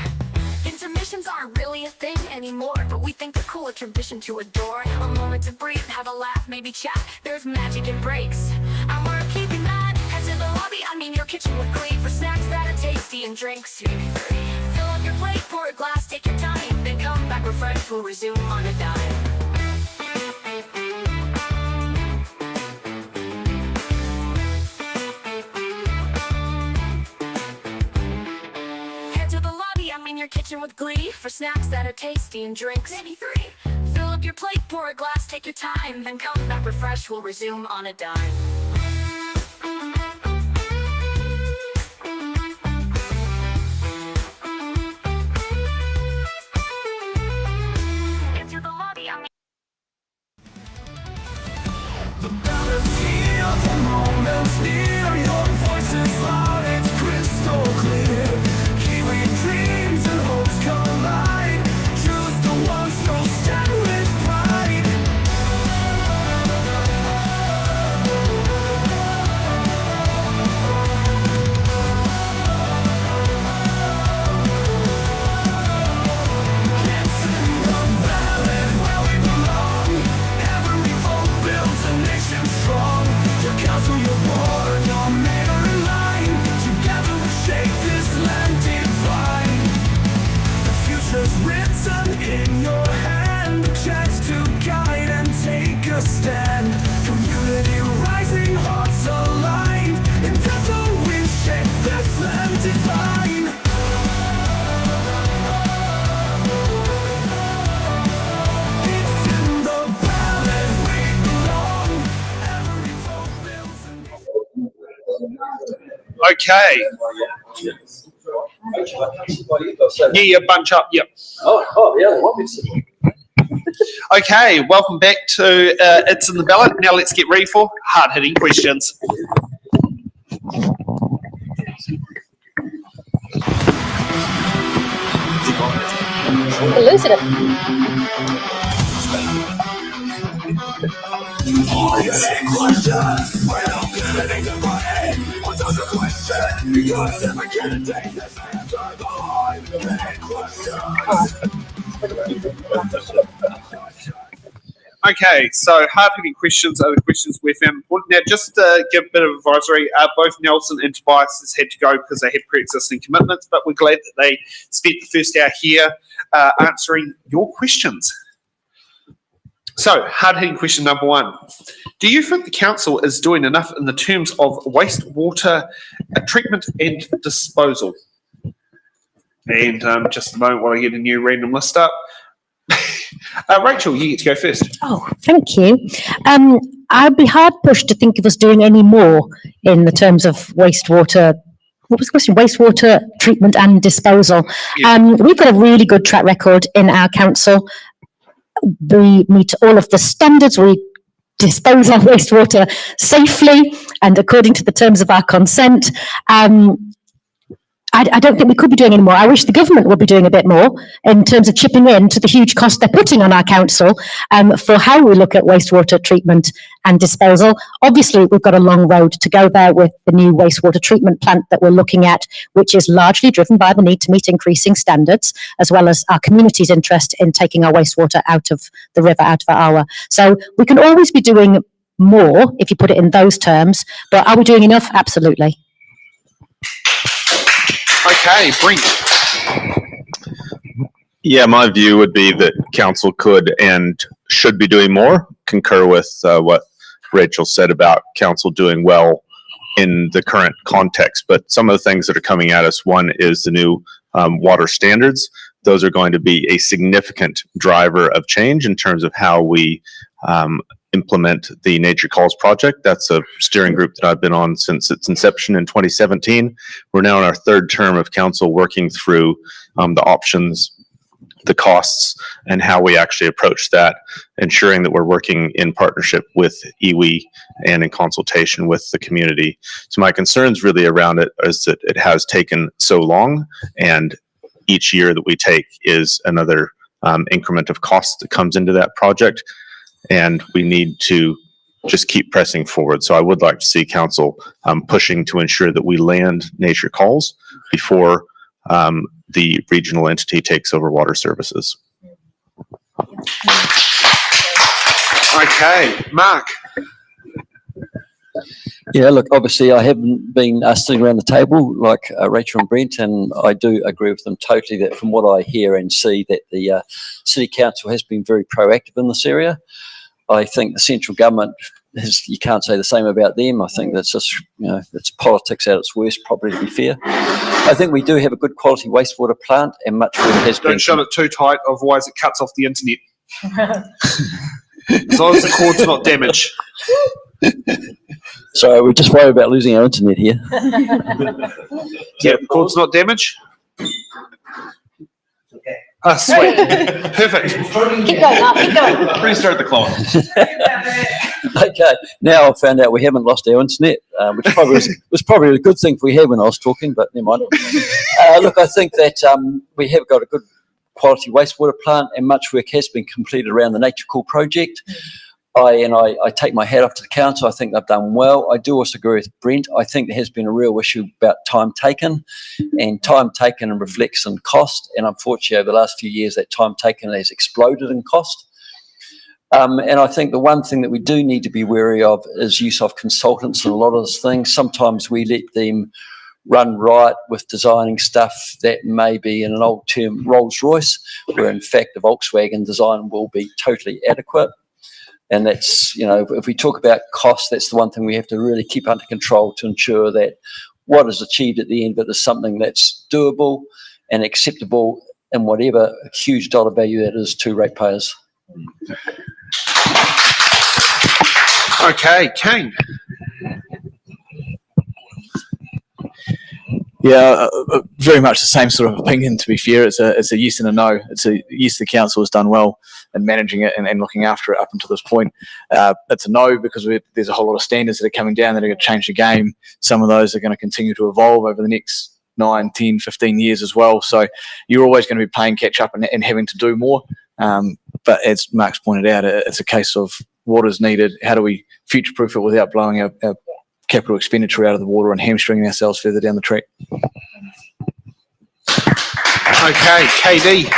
L: Intermissions aren't really a thing anymore, but we think they're cool, a tradition to adore. A moment to breathe, have a laugh, maybe chat. There's magic in breaks, and we're keeping that. Head to the lobby, I mean your kitchen with glee, for snacks that are tasty and drinks. Fill up your plate, pour a glass, take your time, then come back refreshed. We'll resume on a dime. Your kitchen with glee, for snacks that are tasty and drinks. Maybe 3. Fill up your plate, pour a glass, take your time, then come back refreshed. We'll resume on a dime. Into the lobby,
M: The battlefield, the moment's near. Your voice is loud, it's crystal clear. Kiwi dreams and hopes collide. Choose the ones who'll stand with pride. Casting the ballot where we belong. Every vote builds a nation strong. Your council, your board, your mayor in line. Together we shape this land divine. The future's written in your hand. A chance to guide and take a stand. Community rising, hearts aligned. In total we shape this land divine. It's in the ballot we belong. Every vote builds a
A: Okay. Yeah, bunch up. Yep. Okay, welcome back to It's in the Ballot. Now let's get ready for hard-hitting questions.
D: Elucidate.
A: Okay, so hard-hitting questions are the questions we found important. Now, just to give a bit of advisory, both Nelson and Tobias has had to go because they had pre-existing commitments, but we're glad that they spent the first hour here answering your questions. So, hard-hitting question number 1. Do you think the council is doing enough in the terms of wastewater treatment and disposal? And just a moment while I get a new random list up. Rachel, you get to go first.
D: Oh, thank you. I'd be hard pushed to think of us doing any more in the terms of wastewater. What was the question? Wastewater treatment and disposal.
A: Yeah.
D: We've got a really good track record in our council. We meet all of the standards. We dispose our wastewater safely and according to the terms of our consent. I don't think we could be doing any more. I wish the government would be doing a bit more in terms of chipping in to the huge cost they're putting on our council for how we look at wastewater treatment and disposal. Obviously, we've got a long road to go there with the new wastewater treatment plant that we're looking at, which is largely driven by the need to meet increasing standards, as well as our community's interest in taking our wastewater out of the river, out of our hour. So we can always be doing more, if you put it in those terms, but are we doing enough? Absolutely.
A: Okay, Brent.
F: Yeah, my view would be that council could and should be doing more. Concur with what Rachel said about council doing well in the current context. But some of the things that are coming at us, one is the new water standards. Those are going to be a significant driver of change in terms of how we implement the Nature Calls project. That's a steering group that I've been on since its inception in 2017. We're now in our third term of council working through the options, the costs, and how we actually approach that, ensuring that we're working in partnership with iwi and in consultation with the community. So my concerns really around it is that it has taken so long, and each year that we take is another increment of cost that comes into that project. And we need to just keep pressing forward. So I would like to see council pushing to ensure that we land Nature Calls before the regional entity takes over water services.
A: Okay, Mark.
B: Yeah, look, obviously I haven't been sitting around the table like Rachel and Brent, and I do agree with them totally that from what I hear and see that the City Council has been very proactive in this area. I think the central government, you can't say the same about them. I think that's just, it's politics at its worst, probably, to be fair. I think we do have a good quality wastewater plant, and much work has been...
A: Don't shut it too tight, otherwise it cuts off the internet. As long as the cord's not damaged.
B: So we're just worried about losing our internet here.
A: Yeah, the cord's not damaged. Ah, sweet. Perfect.
D: Keep going, Mark, keep going.
F: Restart the clock.
B: Okay, now I've found out we haven't lost our internet, which probably was probably a good thing we had when I was talking, but never mind. Look, I think that we have got a good quality wastewater plant, and much work has been completed around the Nature Call project. I take my hat off to the council. I think they've done well. I do also agree with Brent. I think there has been a real issue about time taken, and time taken reflects on cost. And unfortunately, over the last few years, that time taken has exploded in cost. And I think the one thing that we do need to be wary of is use of consultants in a lot of these things. Sometimes we let them run riot with designing stuff that may be in an old term Rolls Royce, where in fact the Volkswagen design will be totally adequate. And that's, if we talk about cost, that's the one thing we have to really keep under control to ensure that what is achieved at the end of it is something that's doable and acceptable in whatever huge dollar value that is to ratepayers.
A: Okay, Kane.
G: Yeah, very much the same sort of opinion, to be fair. It's a yes and a no. It's a yes, the council has done well in managing it and looking after it up until this point. It's a no because there's a whole lot of standards that are coming down that are going to change the game. Some of those are going to continue to evolve over the next 9, 10, 15 years as well. So you're always going to be playing catch up and having to do more. But as Mark's pointed out, it's a case of what is needed. How do we future-proof it without blowing our capital expenditure out of the water and hamstringing ourselves further down the track?
A: Okay, KD.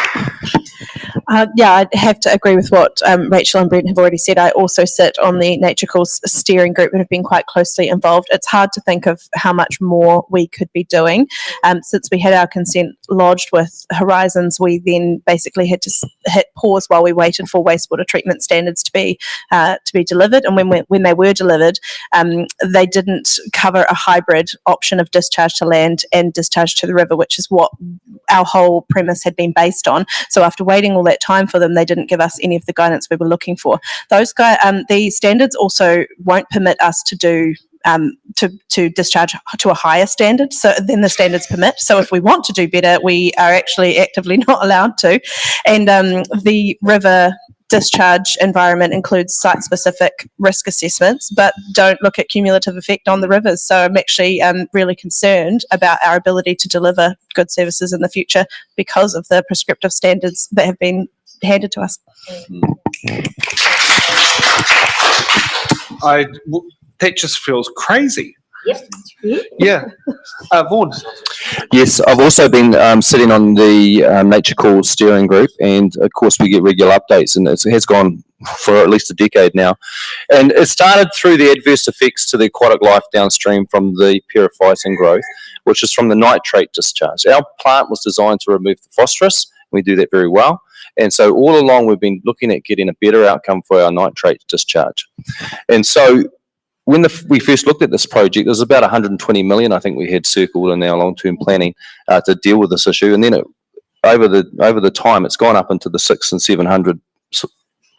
E: Yeah, I'd have to agree with what Rachel and Brent have already said. I also sit on the Nature Calls steering group and have been quite closely involved. It's hard to think of how much more we could be doing. Since we had our consent lodged with Horizons, we then basically had to hit pause while we waited for wastewater treatment standards to be delivered. And when they were delivered, they didn't cover a hybrid option of discharge to land and discharge to the river, which is what our whole premise had been based on. So after waiting all that time for them, they didn't give us any of the guidance we were looking for. The standards also won't permit us to do to discharge to a higher standard than the standards permit. So if we want to do better, we are actually actively not allowed to. And the river discharge environment includes site-specific risk assessments, but don't look at cumulative effect on the rivers. So I'm actually really concerned about our ability to deliver good services in the future because of the prescriptive standards that have been handed to us.
A: That just feels crazy.
D: Yep.
A: Yeah. Vaughan.
K: Yes, I've also been sitting on the Nature Calls steering group, and of course we get regular updates, and it has gone for at least a decade now. And it started through the adverse effects to the aquatic life downstream from the periphyton growth, which is from the nitrate discharge. Our plant was designed to remove the phosphorus. We do that very well. And so all along we've been looking at getting a better outcome for our nitrate discharge. And so when we first looked at this project, there was about 120 million, I think we had circled in our long-term planning to deal with this issue. And then over the time, it's gone up into the 600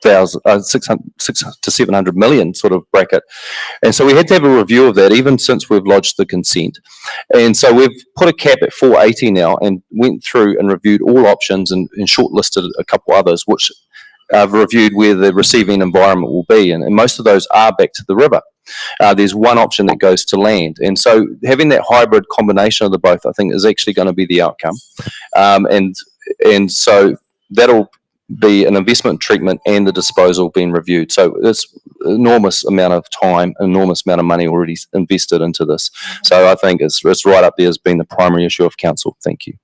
K: to 700 million sort of bracket. And so we had to have a review of that even since we've lodged the consent. And so we've put a cap at 480 now and went through and reviewed all options and shortlisted a couple others, which I've reviewed where the receiving environment will be. And most of those are back to the river. There's one option that goes to land. And so having that hybrid combination of the both, I think, is actually going to be the outcome. And so that'll
I: be an investment treatment and the disposal being reviewed. So it's enormous amount of time, enormous amount of money already invested into this. So I think it's right up there as being the primary issue of council. Thank you.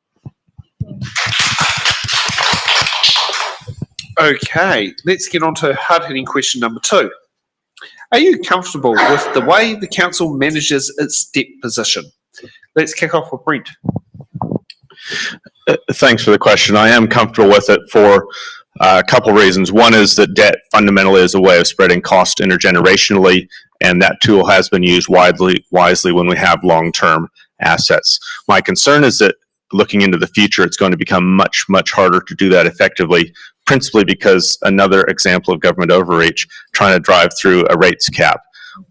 A: Okay, let's get on to hard-hitting question number 2. Are you comfortable with the way the council manages its debt position? Let's kick off with Brent.
F: Thanks for the question. I am comfortable with it for a couple reasons. One is that debt fundamentally is a way of spreading cost intergenerationally, and that tool has been used wisely when we have long-term assets. My concern is that looking into the future, it's going to become much, much harder to do that effectively, principally because another example of government overreach, trying to drive through a rates cap.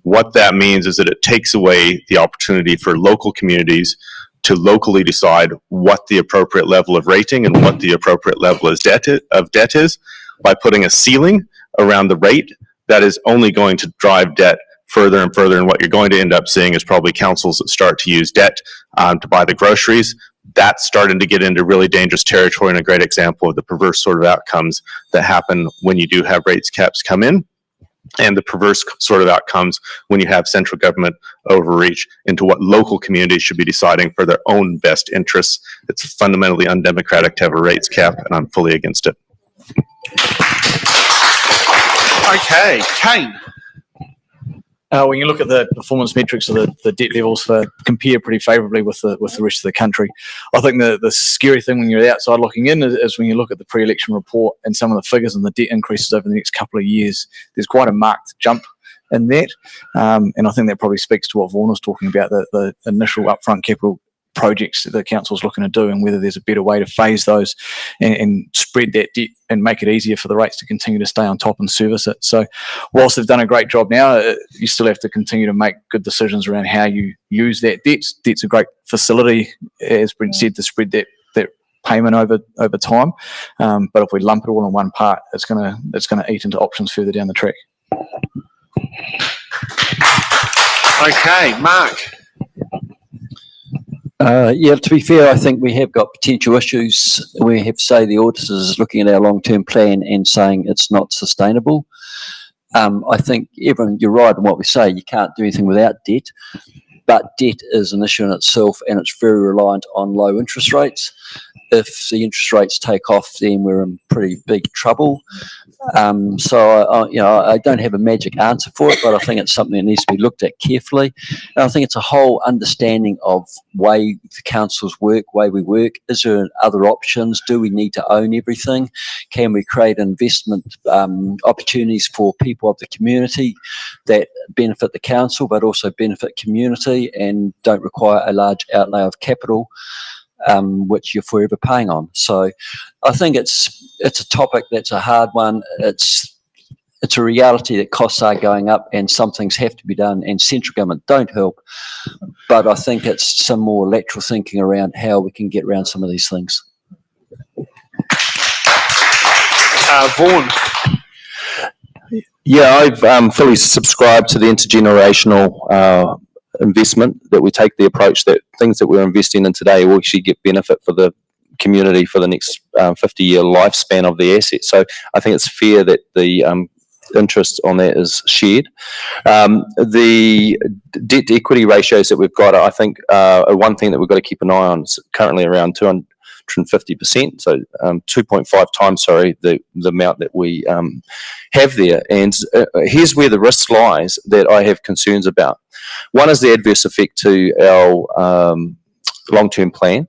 F: What that means is that it takes away the opportunity for local communities to locally decide what the appropriate level of rating and what the appropriate level of debt is by putting a ceiling around the rate that is only going to drive debt further and further. And what you're going to end up seeing is probably councils that start to use debt to buy the groceries. That's starting to get into really dangerous territory, and a great example of the perverse sort of outcomes that happen when you do have rates caps come in, and the perverse sort of outcomes when you have central government overreach into what local communities should be deciding for their own best interests. It's fundamentally undemocratic to have a rates cap, and I'm fully against it.
A: Okay, Kane.
G: When you look at the performance metrics of the debt levels compare pretty favourably with the rest of the country. I think the scary thing when you're outside looking in is when you look at the pre-election report and some of the figures and the debt increases over the next couple of years. There's quite a marked jump in that, and I think that probably speaks to what Vaughan was talking about, the initial upfront capital projects that the council's looking to do, and whether there's a better way to phase those and spread that debt and make it easier for the rates to continue to stay on top and service it. So whilst they've done a great job now, you still have to continue to make good decisions around how you use that debt. Debt's a great facility, as Brent said, to spread that payment over time. But if we lump it all in one part, it's gonna eat into options further down the track.
A: Okay, Mark.
B: Yeah, to be fair, I think we have got potential issues. We have, say, the auditors is looking at our long-term plan and saying it's not sustainable. I think you're right in what we say. You can't do anything without debt, but debt is an issue in itself, and it's very reliant on low interest rates. If the interest rates take off, then we're in pretty big trouble. So I don't have a magic answer for it, but I think it's something that needs to be looked at carefully. And I think it's a whole understanding of way the councils work, way we work. Is there other options? Do we need to own everything? Can we create investment opportunities for people of the community that benefit the council, but also benefit community and don't require a large outlay of capital, which you're forever paying on? So I think it's a topic that's a hard one. It's a reality that costs are going up and some things have to be done, and central government don't help. But I think it's some more lateral thinking around how we can get around some of these things.
A: Vaughan.
I: Yeah, I've fully subscribed to the intergenerational investment, that we take the approach that things that we're investing in today will actually get benefit for the community for the next 50-year lifespan of the asset. So I think it's fair that the interest on that is shared. The debt to equity ratios that we've got, I think, are one thing that we've got to keep an eye on. It's currently around 250%, so 2.5 times, the amount that we have there. And here's where the risk lies that I have concerns about. One is the adverse effect to our long-term plan,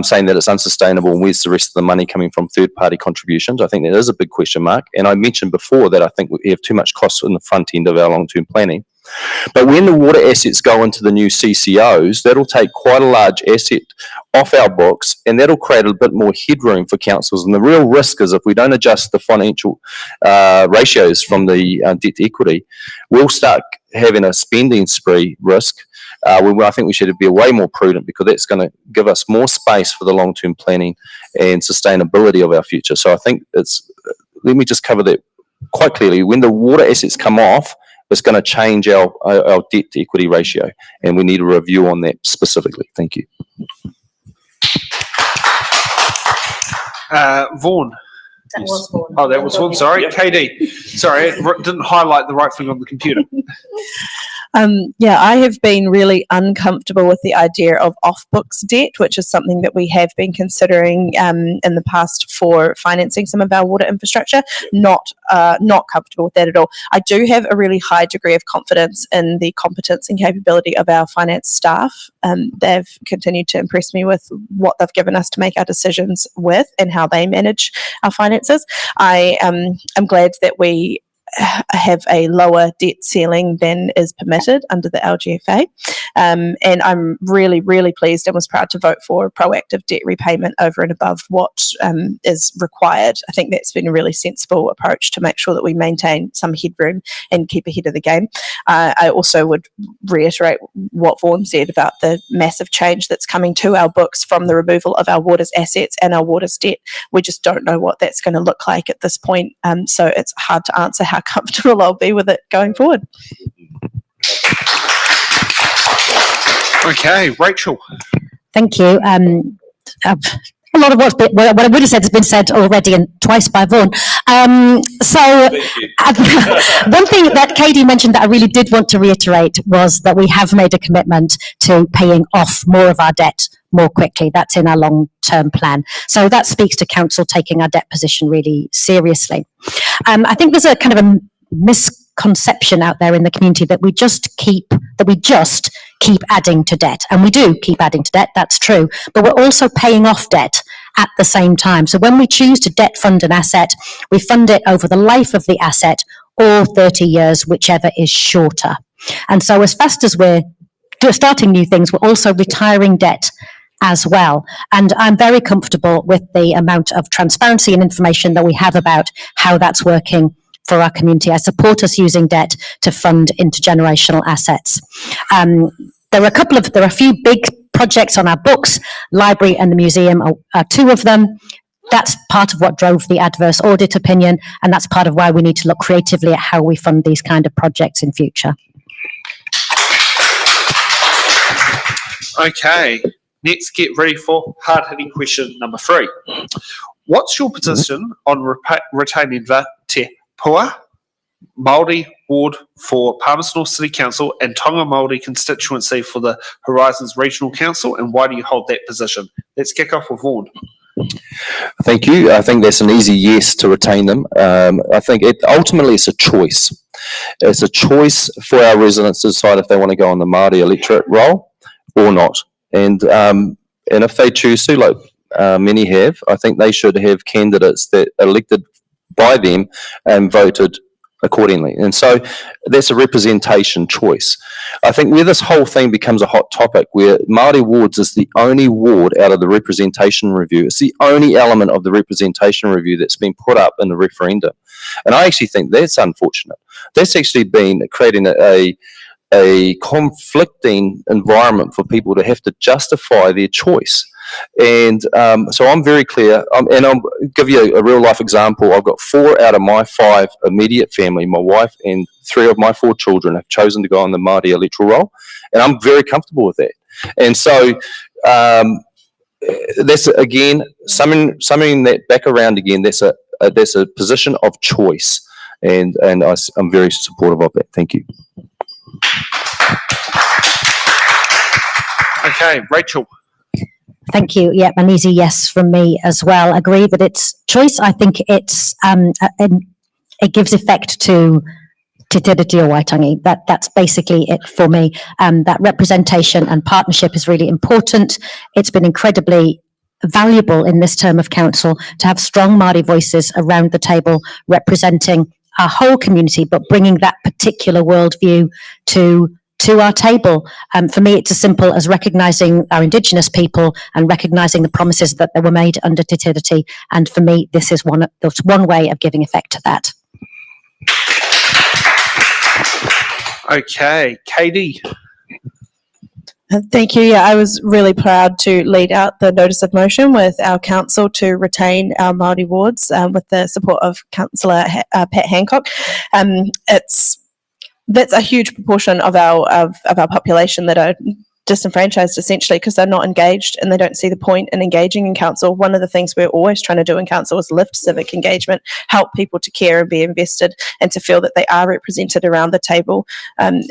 I: saying that it's unsustainable and where's the rest of the money coming from third-party contributions. I think that is a big question mark. And I mentioned before that I think we have too much cost in the front end of our long-term planning. But when the water assets go into the new CCOs, that'll take quite a large asset off our books, and that'll create a bit more headroom for councils. And the real risk is if we don't adjust the financial ratios from the debt to equity, we'll start having a spending spree risk. I think we should be way more prudent, because that's going to give us more space for the long-term planning and sustainability of our future. So I think let me just cover that quite clearly. When the water assets come off, it's going to change our debt to equity ratio, and we need a review on that specifically. Thank you.
A: Vaughan.
D: That was Vaughan.
A: Oh, that was one. Sorry, KD. Sorry, it didn't highlight the right thing on the computer.
E: Yeah, I have been really uncomfortable with the idea of off-books debt, which is something that we have been considering in the past for financing some of our water infrastructure. Not comfortable with that at all. I do have a really high degree of confidence in the competence and capability of our finance staff. They've continued to impress me with what they've given us to make our decisions with and how they manage our finances. I am glad that we have a lower debt ceiling than is permitted under the LGFA. And I'm really, really pleased and was proud to vote for proactive debt repayment over and above what is required. I think that's been a really sensible approach to make sure that we maintain some headroom and keep ahead of the game. I also would reiterate what Vaughan said about the massive change that's coming to our books from the removal of our water's assets and our water's debt. We just don't know what that's going to look like at this point. So it's hard to answer how comfortable I'll be with it going forward.
A: Okay, Rachel.
D: Thank you. A lot of what I would have said has been said already and twice by Vaughan. So one thing that Katie mentioned that I really did want to reiterate was that we have made a commitment to paying off more of our debt more quickly. That's in our long-term plan. So that speaks to council taking our debt position really seriously. I think there's a kind of a misconception out there in the community that we just keep adding to debt, and we do keep adding to debt. That's true, but we're also paying off debt at the same time. So when we choose to debt fund an asset, we fund it over the life of the asset or 30 years, whichever is shorter. And so as fast as we're starting new things, we're also retiring debt as well. And I'm very comfortable with the amount of transparency and information that we have about how that's working for our community. I support us using debt to fund intergenerational assets. There are a few big projects on our books. Library and the museum are two of them. That's part of what drove the adverse audit opinion, and that's part of why we need to look creatively at how we fund these kind of projects in future.
A: Okay, next get ready for hard-hitting question number 3. What's your position on retaining the Te Pua Māori ward for Palmerston North City Council and Tonga Māori constituency for the Horizons Regional Council, and why do you hold that position? Let's kick off with Vaughan.
K: Thank you. I think that's an easy yes to retain them. I think ultimately it's a choice. It's a choice for our residents to decide if they want to go on the Māori electorate role or not. And if they choose to, like many have, I think they should have candidates that are elected by them and voted accordingly. And so that's a representation choice. I think where this whole thing becomes a hot topic, where Māori wards is the only ward out of the representation review. It's the only element of the representation review that's been put up in the referendum. And I actually think that's unfortunate. That's actually been creating a conflicting environment for people to have to justify their choice. And so I'm very clear, and I'll give you a real life example. I've got 4 out of my 5 immediate family, my wife and 3 of my 4 children have chosen to go on the Māori electoral roll, and I'm very comfortable with that. And so that's, again, summing that back around again, that's a position of choice, and I'm very supportive of that. Thank you.
A: Okay, Rachel.
D: Thank you. Yeah, an easy yes from me as well. Agree that it's choice. I think it's it gives effect to Te Tiriti o Waitangi. That's basically it for me. That representation and partnership is really important. It's been incredibly valuable in this term of council to have strong Māori voices around the table representing our whole community, but bringing that particular worldview to our table. For me, it's as simple as recognising our Indigenous people and recognising the promises that they were made under Te Tiriti. And for me, this is one way of giving effect to that.
A: Okay, Katie.
E: Thank you. Yeah, I was really proud to lead out the notice of motion with our council to retain our Māori wards with the support of Councillor Pat Hancock. That's a huge proportion of our population that are disenfranchised essentially because they're not engaged and they don't see the point in engaging in council. One of the things we're always trying to do in council is lift civic engagement, help people to care and be invested and to feel that they are represented around the table. And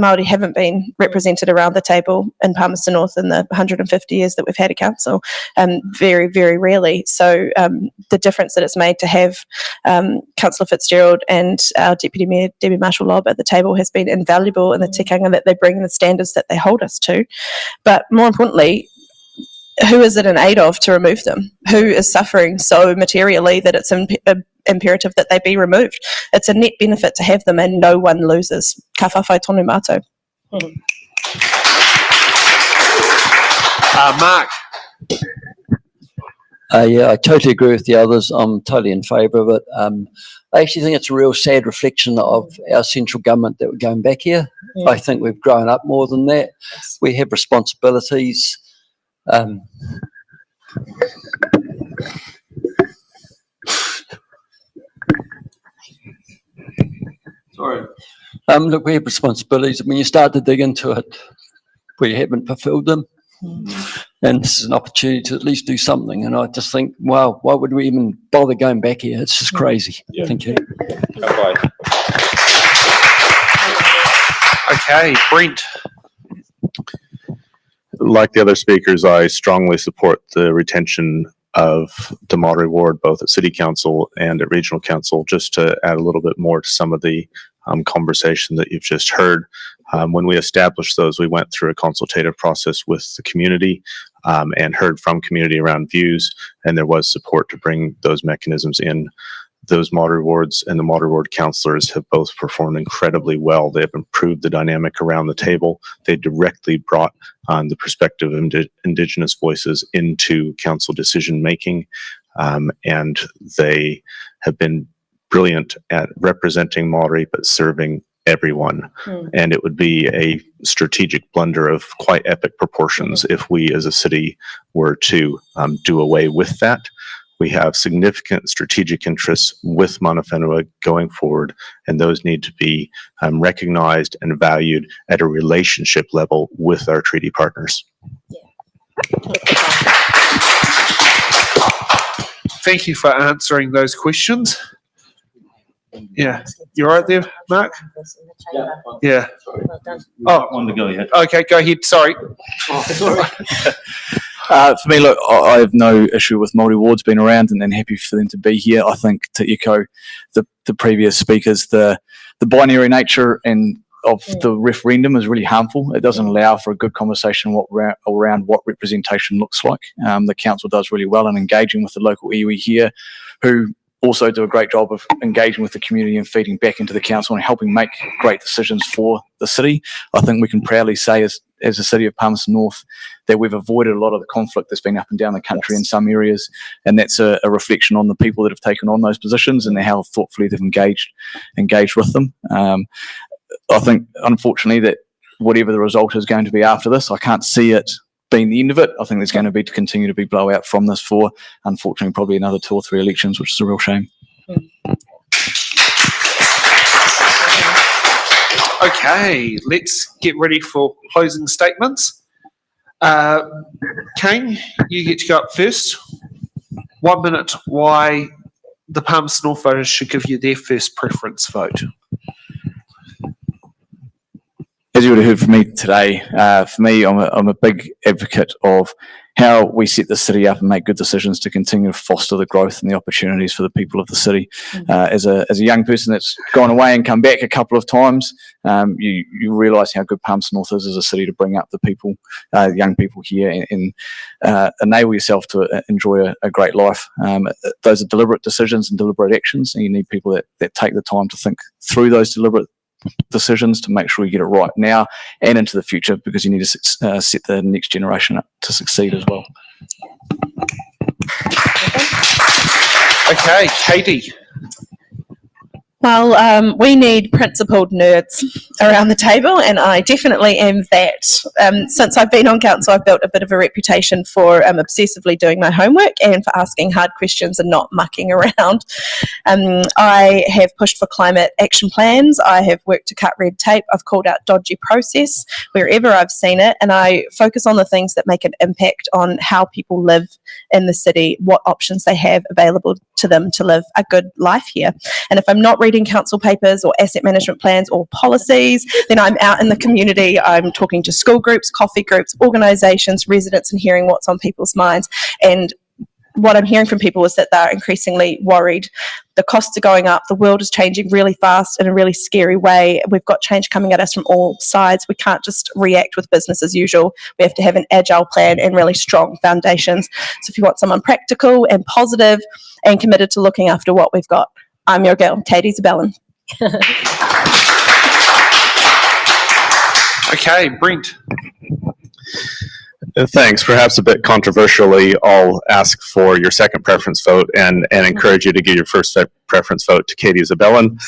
E: Māori haven't been represented around the table in Palmerston North in the 150 years that we've had a council, very, very rarely. So the difference that it's made to have Councillor Fitzgerald and our Deputy Mayor, Debbie Marshall-Lobb, at the table has been invaluable in the tikanga that they bring and the standards that they hold us to. But more importantly, who is it in aid of to remove them? Who is suffering so materially that it's imperative that they be removed? It's a net benefit to have them and no one loses. Ka whawhai tonu mātou.
A: Mark.
B: Yeah, I totally agree with the others. I'm totally in favour of it. I actually think it's a real sad reflection of our central government that we're going back here.
D: Yeah.
B: I think we've grown up more than that. We have responsibilities. Sorry. Look, we have responsibilities. When you start to dig into it, we haven't fulfilled them. And this is an opportunity to at least do something. And I just think, wow, why would we even bother going back here? It's just crazy.
F: Yeah.
B: Thank you.
F: Bye.
A: Okay, Brent.
F: Like the other speakers, I strongly support the retention of the Māori ward, both at City Council and at Regional Council. Just to add a little bit more to some of the conversation that you've just heard. When we established those, we went through a consultative process with the community and heard from community around views, and there was support to bring those mechanisms in. Those Māori wards and the Māori ward councillors have both performed incredibly well. They have improved the dynamic around the table. They directly brought the perspective of Indigenous voices into council decision making, and they have been brilliant at representing Māori but serving everyone. And it would be a strategic blunder of quite epic proportions if we as a city were to do away with that. We have significant strategic interests with Mana Whenua going forward, and those need to be recognized and valued at a relationship level with our treaty partners.
A: Thank you for answering those questions. Yeah, you all right there, Mark? Yeah. Oh,
N: One to go yet.
A: okay, go ahead. Sorry.
G: For me, look, I have no issue with Māori wards being around and happy for them to be here. I think to echo the previous speakers, the binary nature and of the referendum is really harmful. It doesn't allow for a good conversation around what representation looks like. The council does really well in engaging with the local iwi here, who also do a great job of engaging with the community and feeding back into the council and helping make great decisions for the city. I think we can proudly say as a city of Palmerston North that we've avoided a lot of the conflict that's been up and down the country in some areas, and that's a reflection on the people that have taken on those positions and how thoughtfully they've engaged with them. I think, unfortunately, that whatever the result is going to be after this, I can't see it being the end of it. I think there's going to be to continue to be blowout from this for, unfortunately, probably another 2 or 3 elections, which is a real shame.
A: Okay, let's get ready for closing statements. Kane, you get to go up first. 1 minute why the Palmerston North voters should give you their first preference vote.
G: As you would have heard from me today, for me, I'm a big advocate of how we set the city up and make good decisions to continue to foster the growth and the opportunities for the people of the city. As a young person that's gone away and come back a couple of times, you realise how good Palmerston North is as a city to bring up the people, young people here, and enable yourself to enjoy a great life. Those are deliberate decisions and deliberate actions, and you need people that take the time to think through those deliberate decisions to make sure you get it right now and into the future, because you need to set the next generation up to succeed as well.
A: Okay, Katie.
E: Well, we need principled nerds. around the table, and I definitely am that. Since I've been on council, I've built a bit of a reputation for obsessively doing my homework and for asking hard questions and not mucking around. I have pushed for climate action plans. I have worked to cut red tape. I've called out dodgy process wherever I've seen it, and I focus on the things that make an impact on how people live in the city, what options they have available to them to live a good life here. And if I'm not reading council papers or asset management plans or policies, then I'm out in the community. I'm talking to school groups, coffee groups, organisations, residents, and hearing what's on people's minds. And what I'm hearing from people is that they're increasingly worried. The costs are going up. The world is changing really fast in a really scary way. We've got change coming at us from all sides. We can't just react with business as usual. We have to have an agile plan and really strong foundations. So if you want someone practical and positive and committed to looking after what we've got, I'm your girl, Kate Isabellin.
A: Okay, Brent.
F: Thanks. Perhaps a bit controversially, I'll ask for your second preference vote and encourage you to give your first preference vote to Katie Isabellin.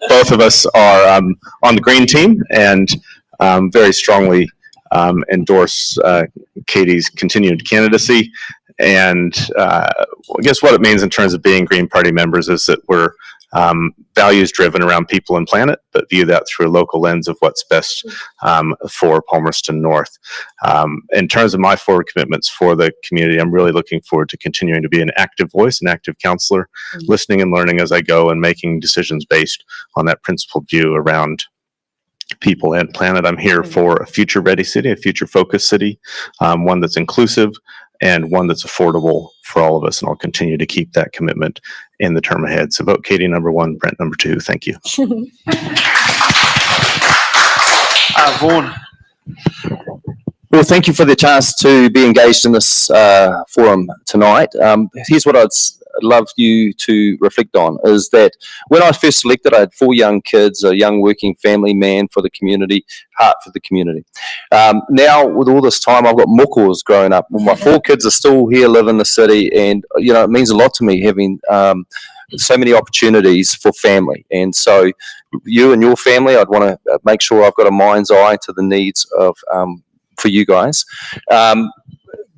F: Both of us are on the Green team and very strongly endorse Katie's continued candidacy. And I guess what it means in terms of being Green Party members is that we're values driven around people and planet, but view that through a local lens of what's best for Palmerston North. In terms of my forward commitments for the community, I'm really looking forward to continuing to be an active voice, an active councillor, listening and learning as I go and making decisions based on that principled view around people and planet. I'm here for a future ready city, a future focused city, one that's inclusive and one that's affordable for all of us. And I'll continue to keep that commitment in the term ahead. So vote Katie number 1, Brent number 2. Thank you.
A: Vaughan.
K: Well, thank you for the chance to be engaged in this forum tonight. Here's what I'd love you to reflect on, is that when I was first selected, I had 4 young kids, a young working family man for the community, heart for the community. Now, with all this time, I've got mokos growing up. Well, my 4 kids are still here, live in the city, and, you know, it means a lot to me having so many opportunities for family. And so you and your family, I'd want to make sure I've got a mind's eye to the needs of for you guys.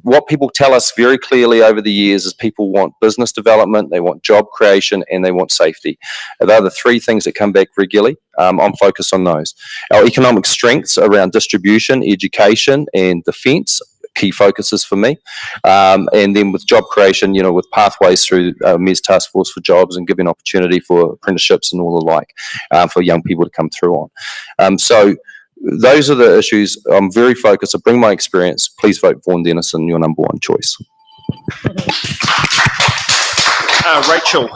K: What people tell us very clearly over the years is people want business development, they want job creation, and they want safety. They're the 3 things that come back regularly. I'm focused on those. Our economic strengths around distribution, education, and defence, key focuses for me. And then with job creation, you know, with pathways through MES Task Force for Jobs and giving opportunity for apprenticeships and all the like for young people to come through on. So those are the issues. I'm very focused. I bring my experience. Please vote Vaughan Dennison, your number 1 choice.
A: Rachel.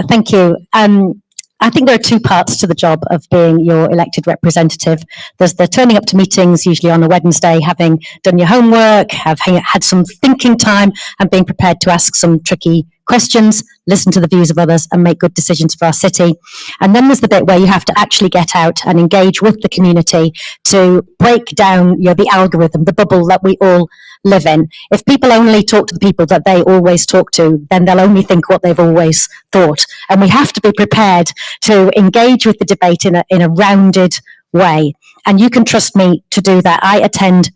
D: Thank you. I think there are 2 parts to the job of being your elected representative. There's the turning up to meetings, usually on a Wednesday, having done your homework, have had some thinking time, and being prepared to ask some tricky questions, listen to the views of others, and make good decisions for our city. And then there's the bit where you have to actually get out and engage with the community to break down, you know, the algorithm, the bubble that we all live in. If people only talk to the people that they always talk to, then they'll only think what they've always thought. And we have to be prepared to engage with the debate in a rounded way. And you can trust me to do that. I attend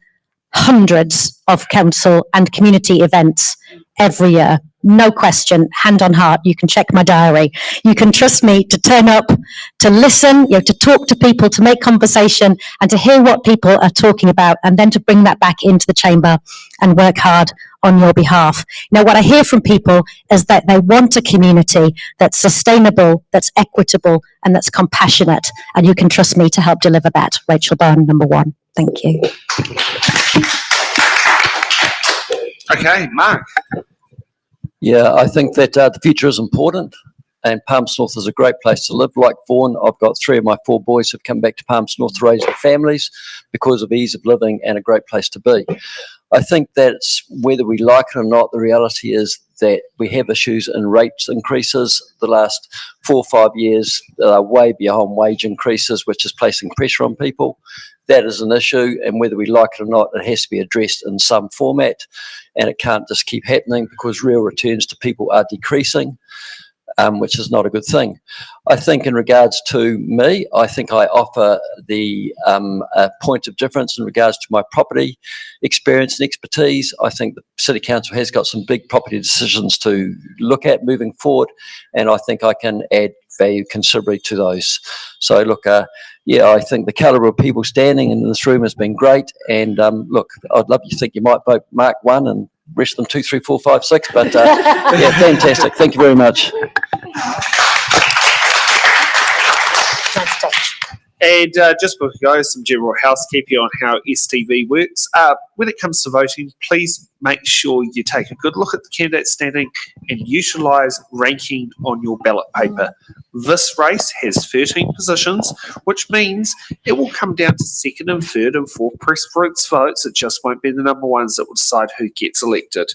D: hundreds of council and community events every year. No question, hand on heart, you can check my diary. You can trust me to turn up, to listen, you know, to talk to people, to make conversation, and to hear what people are talking about, and then to bring that back into the chamber and work hard on your behalf. Now, what I hear from people is that they want a community that's sustainable, that's equitable, and that's compassionate, and you can trust me to help deliver that. Rachel Bowen, number 1. Thank you.
A: Okay, Mark.
B: Yeah, I think that the future is important, and Palmerston North is a great place to live. Like Vaughan, I've got 3 of my 4 boys have come back to Palmerston North to raise their families because of ease of living and a great place to be. I think that's whether we like it or not, the reality is that we have issues in rates increases. The last 4 or 5 years are way beyond wage increases, which is placing pressure on people. That is an issue, and whether we like it or not, it has to be addressed in some format, and it can't just keep happening because real returns to people are decreasing. which is not a good thing. I think in regards to me, I think I offer the point of difference in regards to my property experience and expertise. I think the City Council has got some big property decisions to look at moving forward, and I think I can add value considerably to those. So look, yeah, I think the calibre of people standing in this room has been great, and look, I'd love you to think you might vote Mark 1 and rest of them 2, 3, 4, 5, 6, but yeah, fantastic. Thank you very much.
A: And just before we go, some general housekeeping on how STV works. When it comes to voting, please make sure you take a good look at the candidate standing and utilise ranking on your ballot paper. This race has 13 positions, which means it will come down to second and third and fourth preference votes. It just won't be the number ones that will decide who gets elected.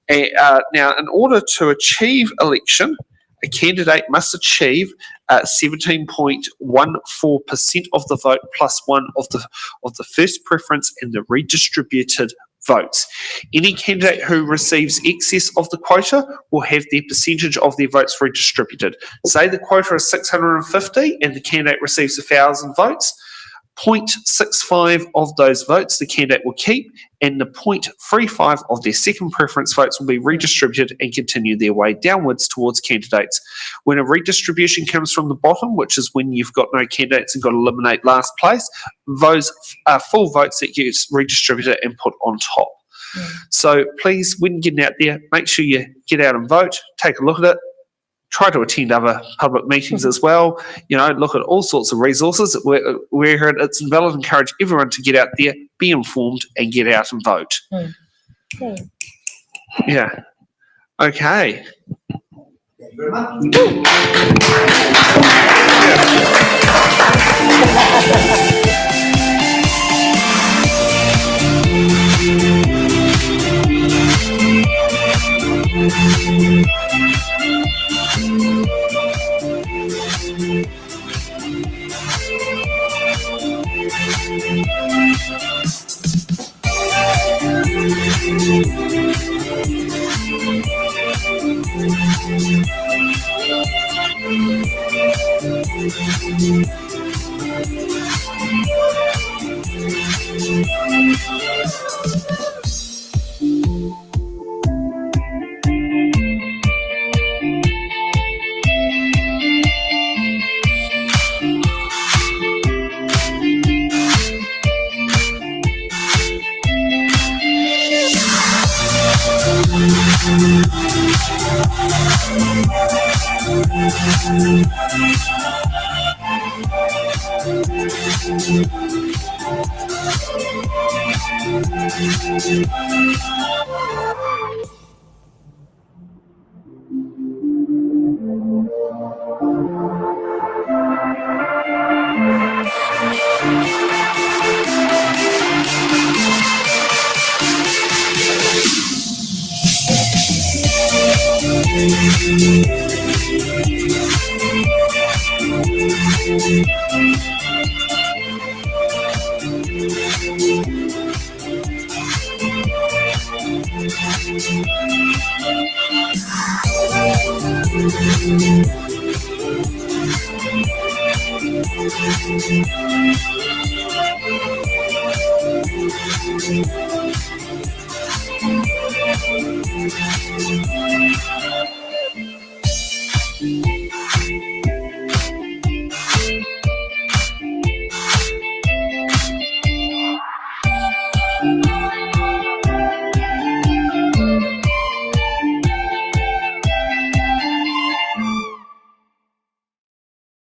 A: And, now, in order to achieve election, a candidate must achieve 17.14% of the vote plus one of the first preference and the redistributed votes. Any candidate who receives excess of the quota will have their percentage of their votes redistributed. Say the quota is 650 and the candidate receives 1,000 votes. 0.65 of those votes the candidate will keep, and the 0.35 of their second preference votes will be redistributed and continue their way downwards towards candidates. When a redistribution comes from the bottom, which is when you've got no candidates and got to eliminate last place, those are full votes that gets redistributed and put on top. So please, when getting out there, make sure you get out and vote, take a look at it. Try to attend other public meetings as well. You know, look at all sorts of resources. We're here at It's Invalid. Encourage everyone to get out there, be informed, and get out and vote. Yeah. Okay.